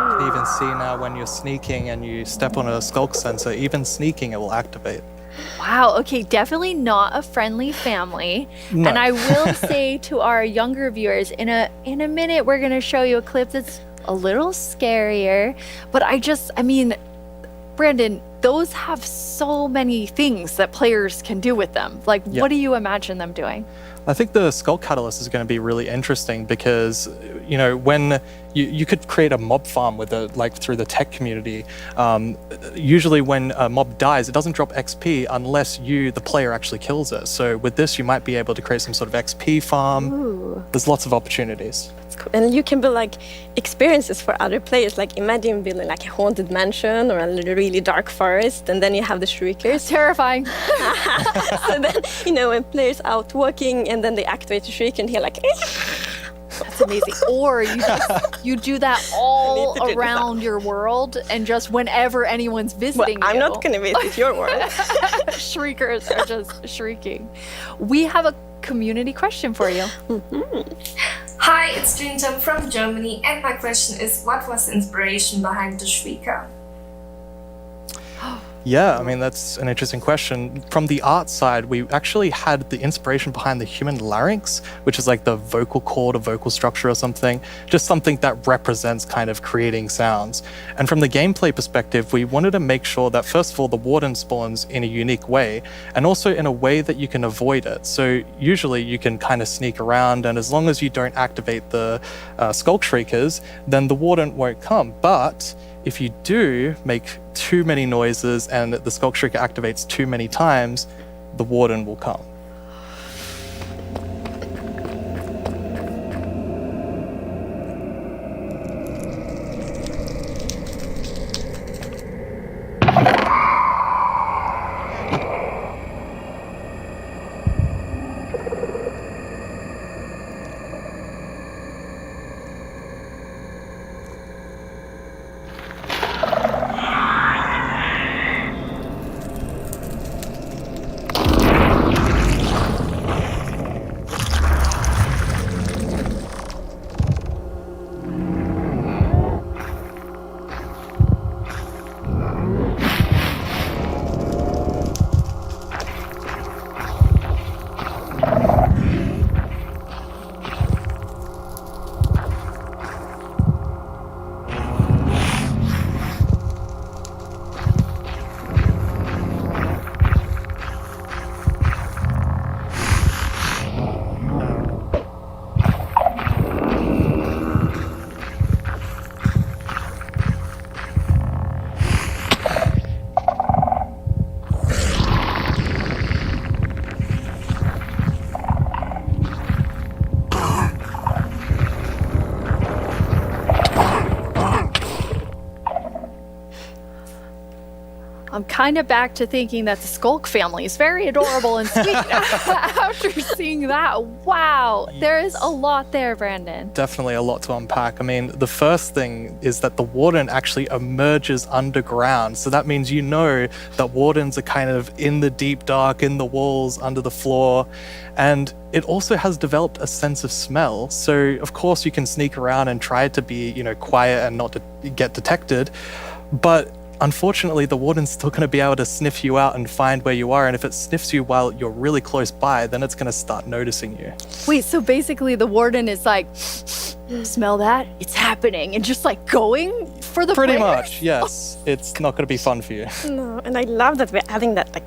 can even see now when you're sneaking and you step on a Skulk sensor, even sneaking it will activate. Wow, okay, definitely not a friendly family. No. And I will say to our younger viewers, in a minute we're gonna show you a clip that's a little scarier. But I mean, Brandon, those have so many things that players can do with them. Like, Yep. what do you imagine them doing? I think the Skulk Catalyst is going to be really interesting because, when you could create a mob farm with through the tech community. Usually when a mob dies, it doesn't drop XP unless the player actually kills it. So with this, you might be able to create some sort of XP farm. Ooh. There's lots of opportunities. That's cool. And you can build experiences for other players. Like imagine building a haunted mansion or a really dark forest, and then you have the Shriekers. Terrifying. So then, when players out walking and then they activate the Shrieker and hear That's amazing. Or you do that all around your world, and just whenever anyone's visiting I'm not going to visit your world. Shriekers are just shrieking. We have a community question for you. Hi, it's Jinjam from Germany, and my question is, what was the inspiration behind the Shrieker? Yeah, I mean, that's an interesting question. From the art side, we actually had the inspiration behind the human larynx, which is like the vocal cord or vocal structure or something, just something that represents kind of creating sounds. And from the gameplay perspective, we wanted to make sure that, first of all, the warden spawns in a unique way, and also in a way that you can avoid it. So usually you can kind of sneak around, and as long as you don't activate the Skulk Shriekers, then the warden won't come. But if you do make too many noises and the Skulk Shrieker activates too many times, the warden will come. I'm kind of back to thinking that the Skulk family is very adorable and sweet after seeing that. Wow, there is a lot there, Brandon. Definitely a lot to unpack. I mean, the first thing is that the warden actually emerges underground. So that means you know that wardens are kind of in the deep dark, in the walls, under the floor. And it also has developed a sense of smell. So of course you can sneak around and try to be, quiet and not to get detected. But unfortunately, the warden's still going to be able to sniff you out and find where you are. And if it sniffs you while you're really close by, then it's going to start noticing you. Wait, so basically the warden is like, smell that? It's happening. And just like going for the Pretty players? much, yes. It's not going to be fun for you. No, and I love that we're adding that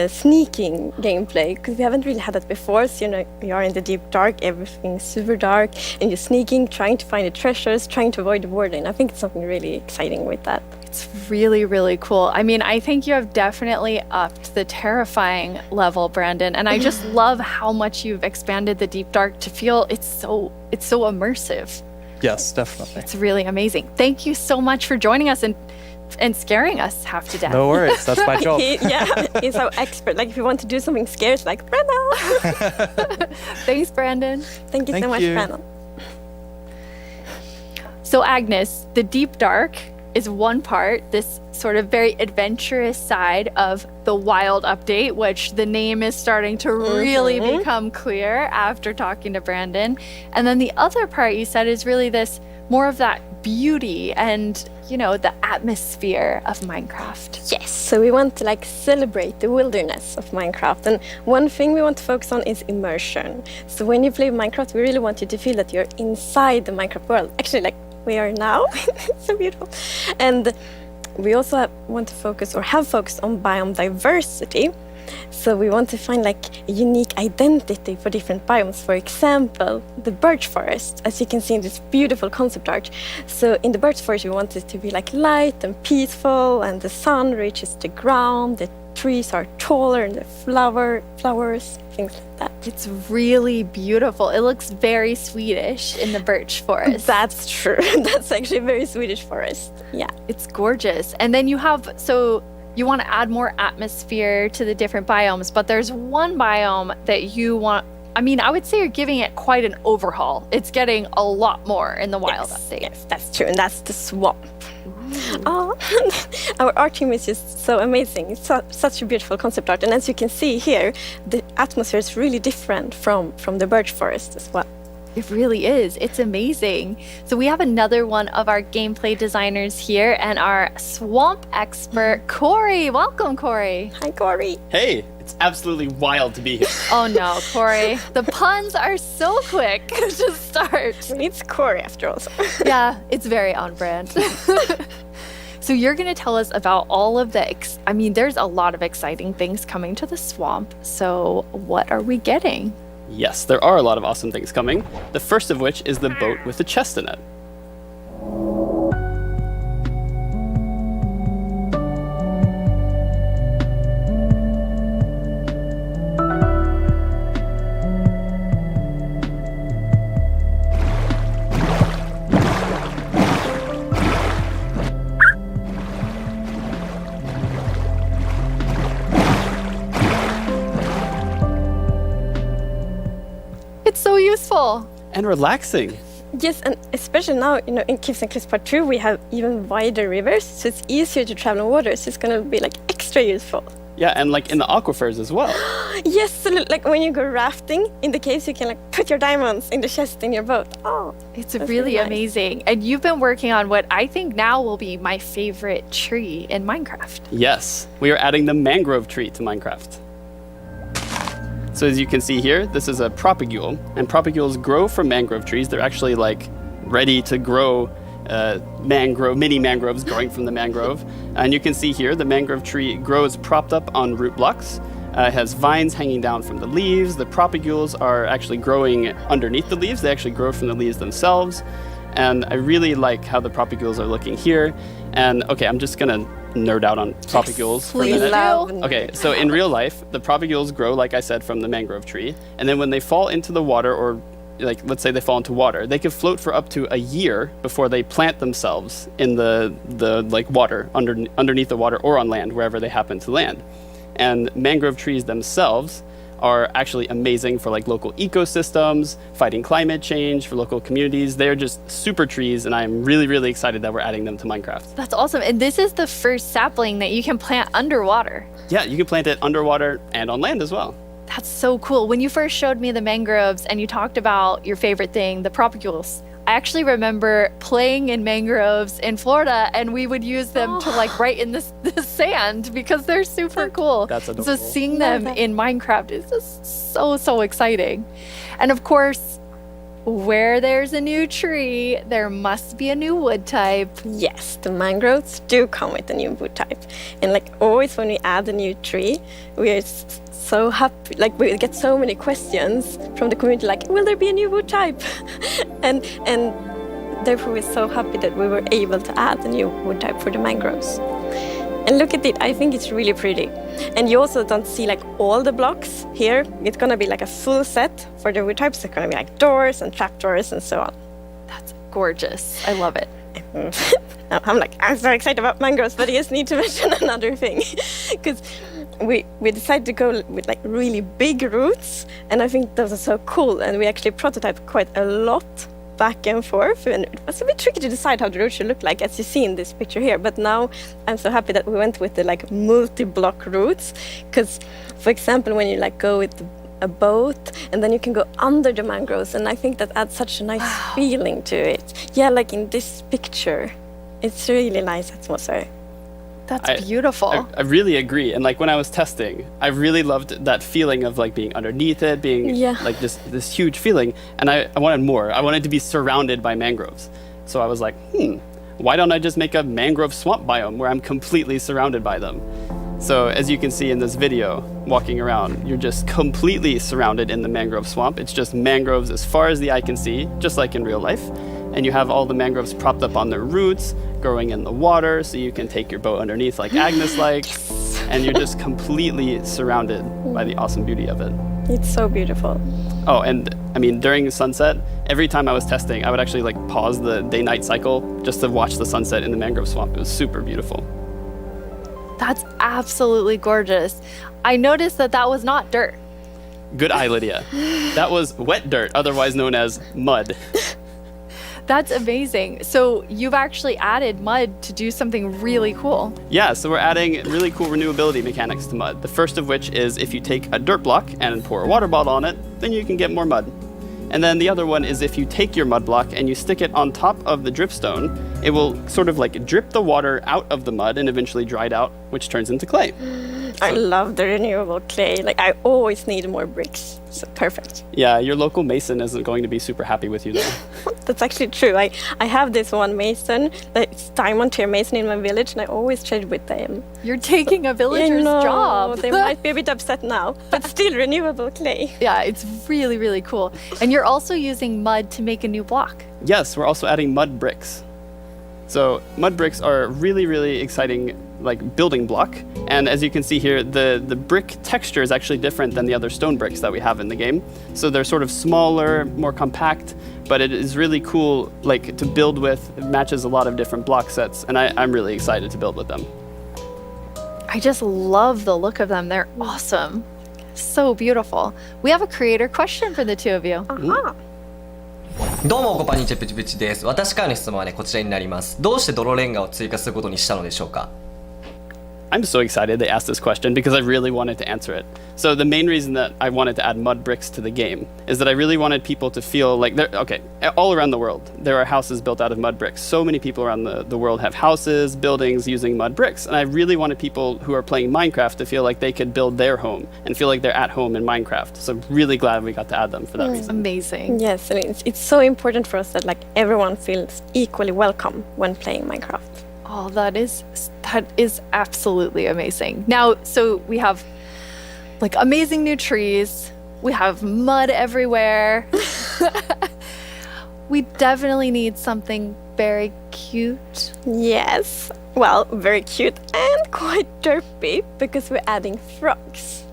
sneaking gameplay, because we haven't really had that before. So you are in the deep dark, everything's super dark, and you're sneaking, trying to find the treasures, trying to avoid the warden. I think it's something really exciting with that. It's really, really cool. I mean, I think you have definitely upped the terrifying level, Brandon, and I just love how much you've expanded the deep dark to feel it's so immersive. Yes, definitely. It's really amazing. Thank you so much for joining us and scaring us half to death. No worries, that's my job. He's our expert. Like, if you want to do something scary, it's like, Brandon. Thanks, Brandon. Thank you so much, Brandon. So, Agnes, the deep dark is one part, this sort of very adventurous side of the Wild update, which the name is starting to really become clear after talking to Brandon. And then the other part you said is really this more of that beauty and, the atmosphere of Minecraft. Yes, so we want to celebrate the wilderness of Minecraft. And one thing we want to focus on is immersion. So when you play Minecraft, we really want you to feel that you're inside the Minecraft world. Actually, like we are now. It's so beautiful. And we also want to focus, or have focused, on biome diversity. So we want to find a unique identity for different biomes. For example, the birch forest, as you can see in this beautiful concept art. So in the birch forest, we want it to be light and peaceful, and the sun reaches the ground, the trees are taller, and the flowers, things like that. It's really beautiful. It looks very Swedish in the birch forest. That's true. That's actually a very Swedish forest. Yeah. It's gorgeous. And then you have, you want to add more atmosphere to the different biomes, but there's one biome that you want. I mean, I would say you're giving it quite an overhaul. It's getting a lot more in the Wild update. Yes, that's true, and that's the swamp. Oh, our art team is just so amazing. It's such a beautiful concept art, and as you can see here, the atmosphere is really different from the birch forest as well. It really is. It's amazing. So we have another one of our gameplay designers here, and our swamp expert, Corey. Welcome, Corey. Hi, Corey. Hey, it's absolutely wild to be here. Oh no, Corey. The puns are so quick to start. It's Corey after all. Yeah, it's very on brand. So you're going to tell us about all of the, there's a lot of exciting things coming to the swamp. So what are we getting? Yes, there are a lot of awesome things coming. The first of which is the boat with the chest in it. So useful and relaxing. Yes, and especially now, in Caves and Cliffs Part 2, we have even wider rivers, so it's easier to travel on water, so it's going to be extra useful. Yeah, and in the aquifers as well. Yes, so when you go rafting in the caves, you can put your diamonds in the chest in your boat. Oh, it's really nice. Amazing. And you've been working on what I think now will be my favorite tree in Minecraft. Yes, we are adding the mangrove tree to Minecraft. So as you can see here, this is a propagule, and propagules grow from mangrove trees. They're actually ready to grow mini mangroves growing from the mangrove. And you can see here, the mangrove tree grows propped up on root blocks. It has vines hanging down from the leaves. The propagules are actually growing underneath the leaves. They actually grow from the leaves themselves. And I really like how the propagules are looking here. And okay, I'm just gonna nerd out on propagules for a minute. Okay, so in real life, the propagules grow, like I said, from the mangrove tree. And then when they fall into the water or like let's say they fall into water, they could float for up to a year before they plant themselves in the like water underneath the water or on land, wherever they happen to land. And mangrove trees themselves are actually amazing for like local ecosystems, fighting climate change, for local communities. They're just super trees, and I'm really, really excited that we're adding them to Minecarft. That's awesome. And this is the first sapling that you can plant underwater. Yeah, you can plant it underwater and on land as well. That's so cool. When you first showed me the mangroves and you talked about your favorite thing, the propagules, I actually remember playing in mangroves in Florida, and we would use them to like write in the sand because they're super cool. That's adorable. So seeing them in Minecraft is just so exciting. And of course, where there's a new tree, there must be a new wood type. Yes, the mangroves do come with a new wood type. And like always when we add a new tree, we are so happy, like we get so many questions from the community like, will there be a new wood type? and therefore we're so happy that we were able to add a new wood type for the mangroves. And look at it, I think it's really pretty. And you also don't see like all the blocks here. It's gonna be like a full set for the wood types. It's gonna be like doors and trapdoors and so on. That's gorgeous. I love it. I'm so excited about mangroves, but I just need to mention another thing. Because we decided to go with like really big roots, and I think those are so cool. And we actually prototyped quite a lot back and forth, and it was a bit tricky to decide how the roots should look like, as you see in this picture here. But now I'm so happy that we went with the like multi-block roots, because for example, when you like go with a boat and then you can go under the mangroves, and I think that adds such a nice feeling to it. Yeah, like in this picture, it's really nice atmosphere. That's beautiful. I really agree. And like when I was testing, I really loved that feeling of like being underneath it, being like just this huge feeling. And I wanted more. I wanted to be surrounded by mangroves. So I was like, why don't I just make a mangrove swamp biome where I'm completely surrounded by them? So as you can see in this video, walking around, you're just completely surrounded in the mangrove swamp. It's just mangroves as far as the eye can see, just like in real life. And you have all the mangroves propped up on their roots, growing in the water, so you can take your boat underneath like Agnes likes. And you're just completely surrounded by the awesome beauty of it. It's so beautiful. Oh, and I mean, during sunset, every time I was testing, I would actually like pause the day-night cycle just to watch the sunset in the mangrove swamp. It was super beautiful. That's absolutely gorgeous. I noticed that was not dirt. Good eye, Lydia. That was wet dirt, otherwise known as mud. That's amazing. So you've actually added mud to do something really cool. Yeah, so we're adding really cool renewability mechanics to mud. The first of which is if you take a dirt block and pour a water bottle on it, then you can get more mud. And then the other one is if you take your mud block and you stick it on top of the dripstone, it will sort of like drip the water out of the mud and eventually dry it out, which turns into clay. I love the renewable clay. Like I always need more bricks. So perfect. Yeah, your local mason isn't going to be super happy with you though. That's actually true. I have this one mason, it's diamond tier mason in my village, and I always trade with them. You're taking a villager's job. They might be a bit upset now, but still renewable clay. Yeah, it's really, really cool. And you're also using mud to make a new block. Yes, we're also adding mud bricks. So mud bricks are a really, really exciting like building block. And as you can see here, the brick texture is actually different than the other stone bricks that we have in the game. So they're sort of smaller, more compact, but it is really cool like to build with. It matches a lot of different block sets, and I'm really excited to build with them. I just love the look of them. They're awesome. So beautiful. We have a creator question for the two of you. Uh-huh. どうも、おこぱにちプチプチです。私からの質問はね、こちらになります。どうして泥レンガを追加することにしたのでしょうか？ I'm so excited they asked this question because I really wanted to answer it. So the main reason that I wanted to add mud bricks to the game is that I really wanted people to feel like all around the world, there are houses built out of mud bricks. So many people around the world have houses, buildings using mud bricks. And I really wanted people who are playing Minecraft to feel like they could build their home and feel like they're at home in Minecraft. So I'm really glad we got to add them for that reason. Amazing. Yes, and it's so important for us that like everyone feels equally welcome when playing Minecraft. Oh, that is absolutely amazing. Now, so we have like amazing new trees. We have mud everywhere. We definitely need something very cute. Yes. Well, very cute and quite derpy because we're adding frogs.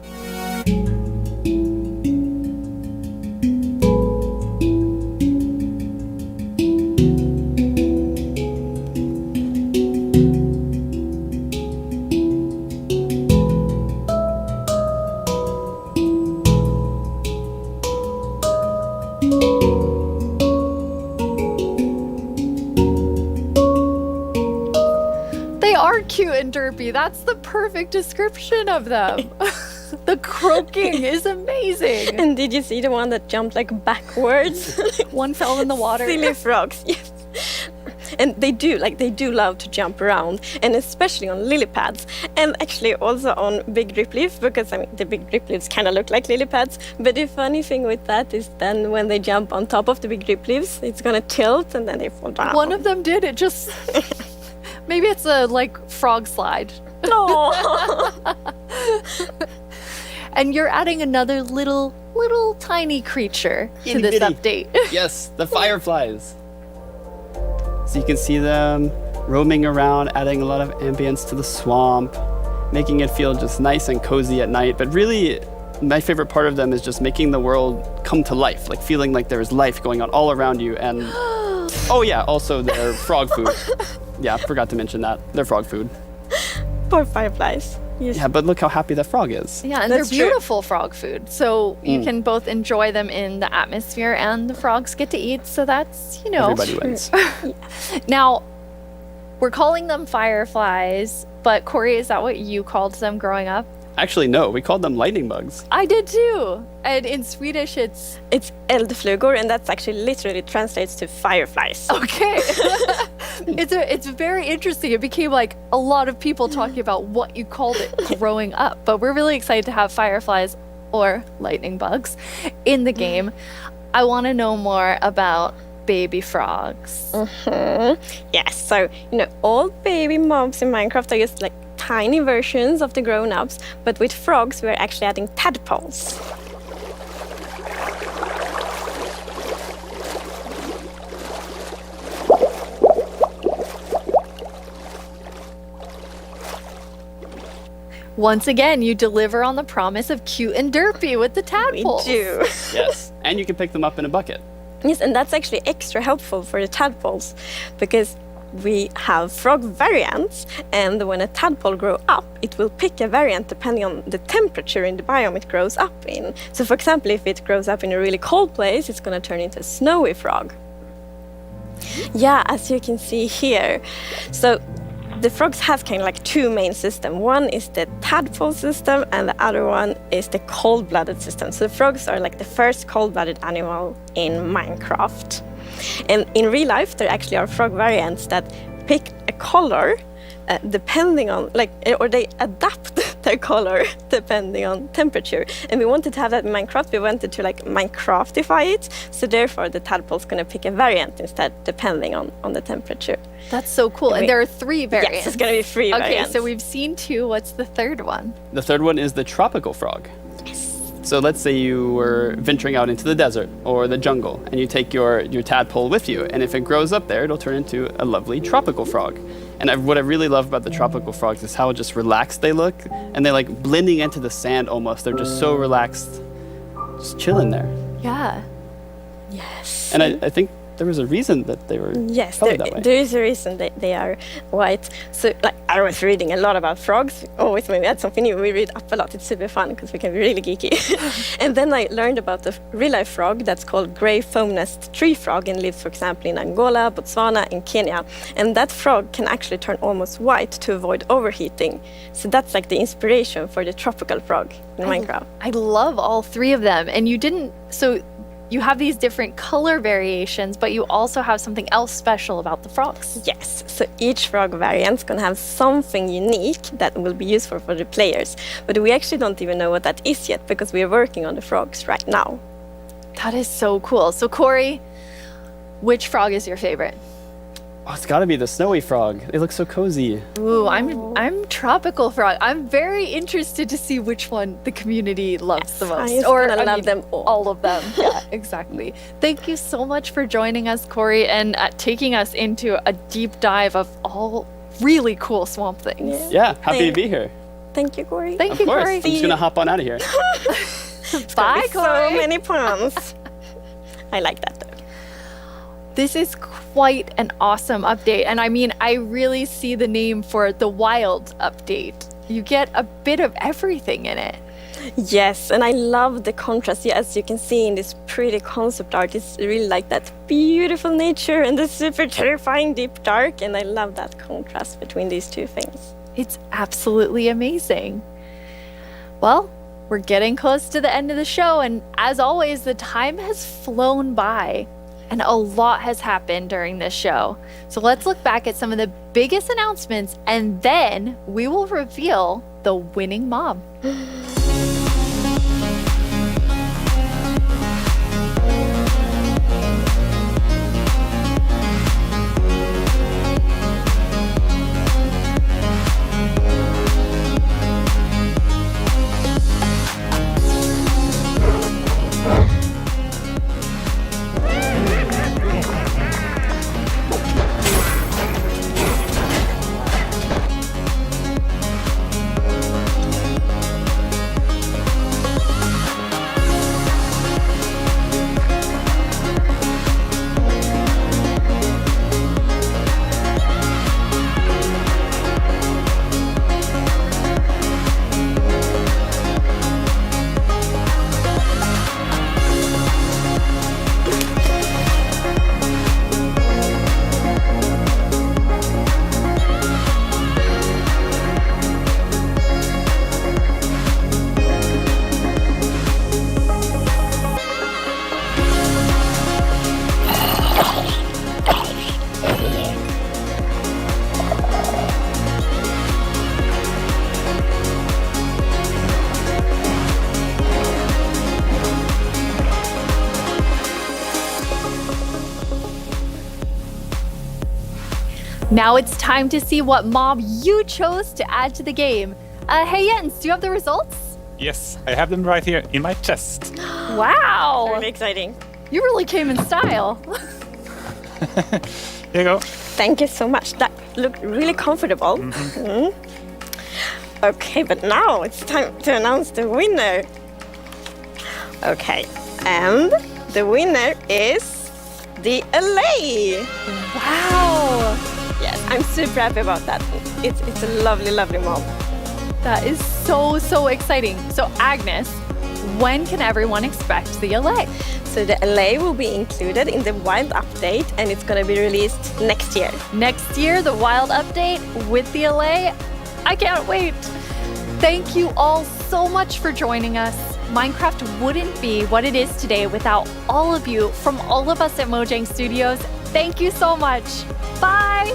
and Derpy. That's the perfect description of them. The croaking is amazing. And did you see the one that jumped like backwards? One fell in the water. Silly frogs, yes. And they do love to jump around, and especially on lily pads, and actually also on big drip leaf, because I mean the big drip leaves kind of look like lily pads. But the funny thing with that is then when they jump on top of the big drip leaves, it's gonna tilt and then they fall down. One of them did. It just maybe it's a like frog slide. Oh. And you're adding another little tiny creature to this update. Yes, the fireflies. So you can see them roaming around, adding a lot of ambience to the swamp, making it feel just nice and cozy at night. But really, my favorite part of them is just making the world come to life, like feeling like there is life going on all around you. And oh yeah, also their frog food. Yeah, forgot to mention that. They're frog food. Poor fireflies. Yes. Yeah, but look how happy the frog is. Yeah, and they're beautiful frog food. So you can both enjoy them in the atmosphere and the frogs get to eat. So that's, you know. Everybody wins. Now, we're calling them fireflies, but Corey, is that what you called them growing up? Actually, no, we called them lightning bugs. I did too. And in Swedish, it's eldflugor, and that's actually literally translates to fireflies. Okay. It's very interesting. It became like a lot of people talking about what you called it growing up. But we're really excited to have fireflies or lightning bugs in the game. I want to know more about baby frogs. Yes, so all baby mobs in Minecraft are just like tiny versions of the grown-ups, but with frogs we're actually adding tadpoles. Once again, you deliver on the promise of cute and derpy with the tadpoles. We do. Yes, and you can pick them up in a bucket. Yes, and that's actually extra helpful for the tadpoles, because we have frog variants, and when a tadpole grows up, it will pick a variant depending on the temperature in the biome it grows up in. So for example, if it grows up in a really cold place, it's going to turn into a snowy frog. Yeah, as you can see here. So the frogs have kind of like two main systems. One is the tadpole system, and the other one is the cold-blooded system. So the frogs are like the first cold-blooded animal in Minecraft. And in real life, there actually are frog variants that pick a color depending on, or they adapt their color depending on temperature. And we wanted to have that in Minecraft. We wanted to Minecraftify it. So therefore, the tadpole's going to pick a variant instead, depending on the temperature. That's so cool. And there are 3 variants. Yes, it's going to be 3 variants. Okay, so we've seen 2. What's the third one? The third one is the tropical frog. So let's say you were venturing out into the desert or the jungle, and you take your tadpole with you, and if it grows up there, it'll turn into a lovely tropical frog. And what I really love about the tropical frogs is how just relaxed they look, and they're like blending into the sand almost. They're just so relaxed, just chilling there. Yeah. Yes. And I think there was a reason that they were colored that way. There is a reason that they are white. So I was reading a lot about frogs. Always when we had something new, we read up a lot. It's super fun because we can be really geeky. And then I learned about the real-life frog that's called grey foam-nest tree frog and lives, for example, in Angola, Botswana, and Kenya. And that frog can actually turn almost white to avoid overheating. So that's like the inspiration for the tropical frog in Minecraft. I love all 3 of them. And you have these different color variations, but you also have something else special about the frogs. Yes, so each frog variant is going to have something unique that will be useful for the players. But we actually don't even know what that is yet, because we are working on the frogs right now. That is so cool. So Corey, which frog is your favorite? Oh, it's got to be the snowy frog. They look so cozy. Ooh, I'm tropical frog. I'm very interested to see which one the community loves the most. I love them all of them. Yeah, exactly. Thank you so much for joining us, Corey, and taking us into a deep dive of all really cool swamp things. Yeah, happy to be here. Thank you, Corey. Thank you, Corey. I'm just going to hop on out of here. Bye, Corey. So many puns. I like that, though. This is quite an awesome update. And I mean, I really see the name for the wild update. You get a bit of everything in it. Yes, and I love the contrast. As you can see in this pretty concept art, it's really like that beautiful nature and the super terrifying deep dark. And I love that contrast between these two things. It's absolutely amazing. Well, we're getting close to the end of the show, and as always, the time has flown by, and a lot has happened during this show. So let's look back at some of the biggest announcements, and then we will reveal the winning mob. Now it's time to see what mob you chose to add to the game. Hey Jens, do you have the results? Yes, I have them right here in my chest. Wow! Really exciting. You really came in style. Here you go. Thank you so much. That looked really comfortable. Okay, but now it's time to announce the winner. Okay, and the winner is the LA. Wow! Yes, I'm super happy about that. It's a lovely, lovely mob. That is so exciting. So Agnes, when can everyone expect the LA? So the LA will be included in the Wild update, and it's going to be released next year. Next year, the Wild update with the LA. I can't wait. Thank you all so much for joining us. Minecarft wouldn't be what it is today without all of you from all of us at Mojang Studios. Thank you so much. Bye.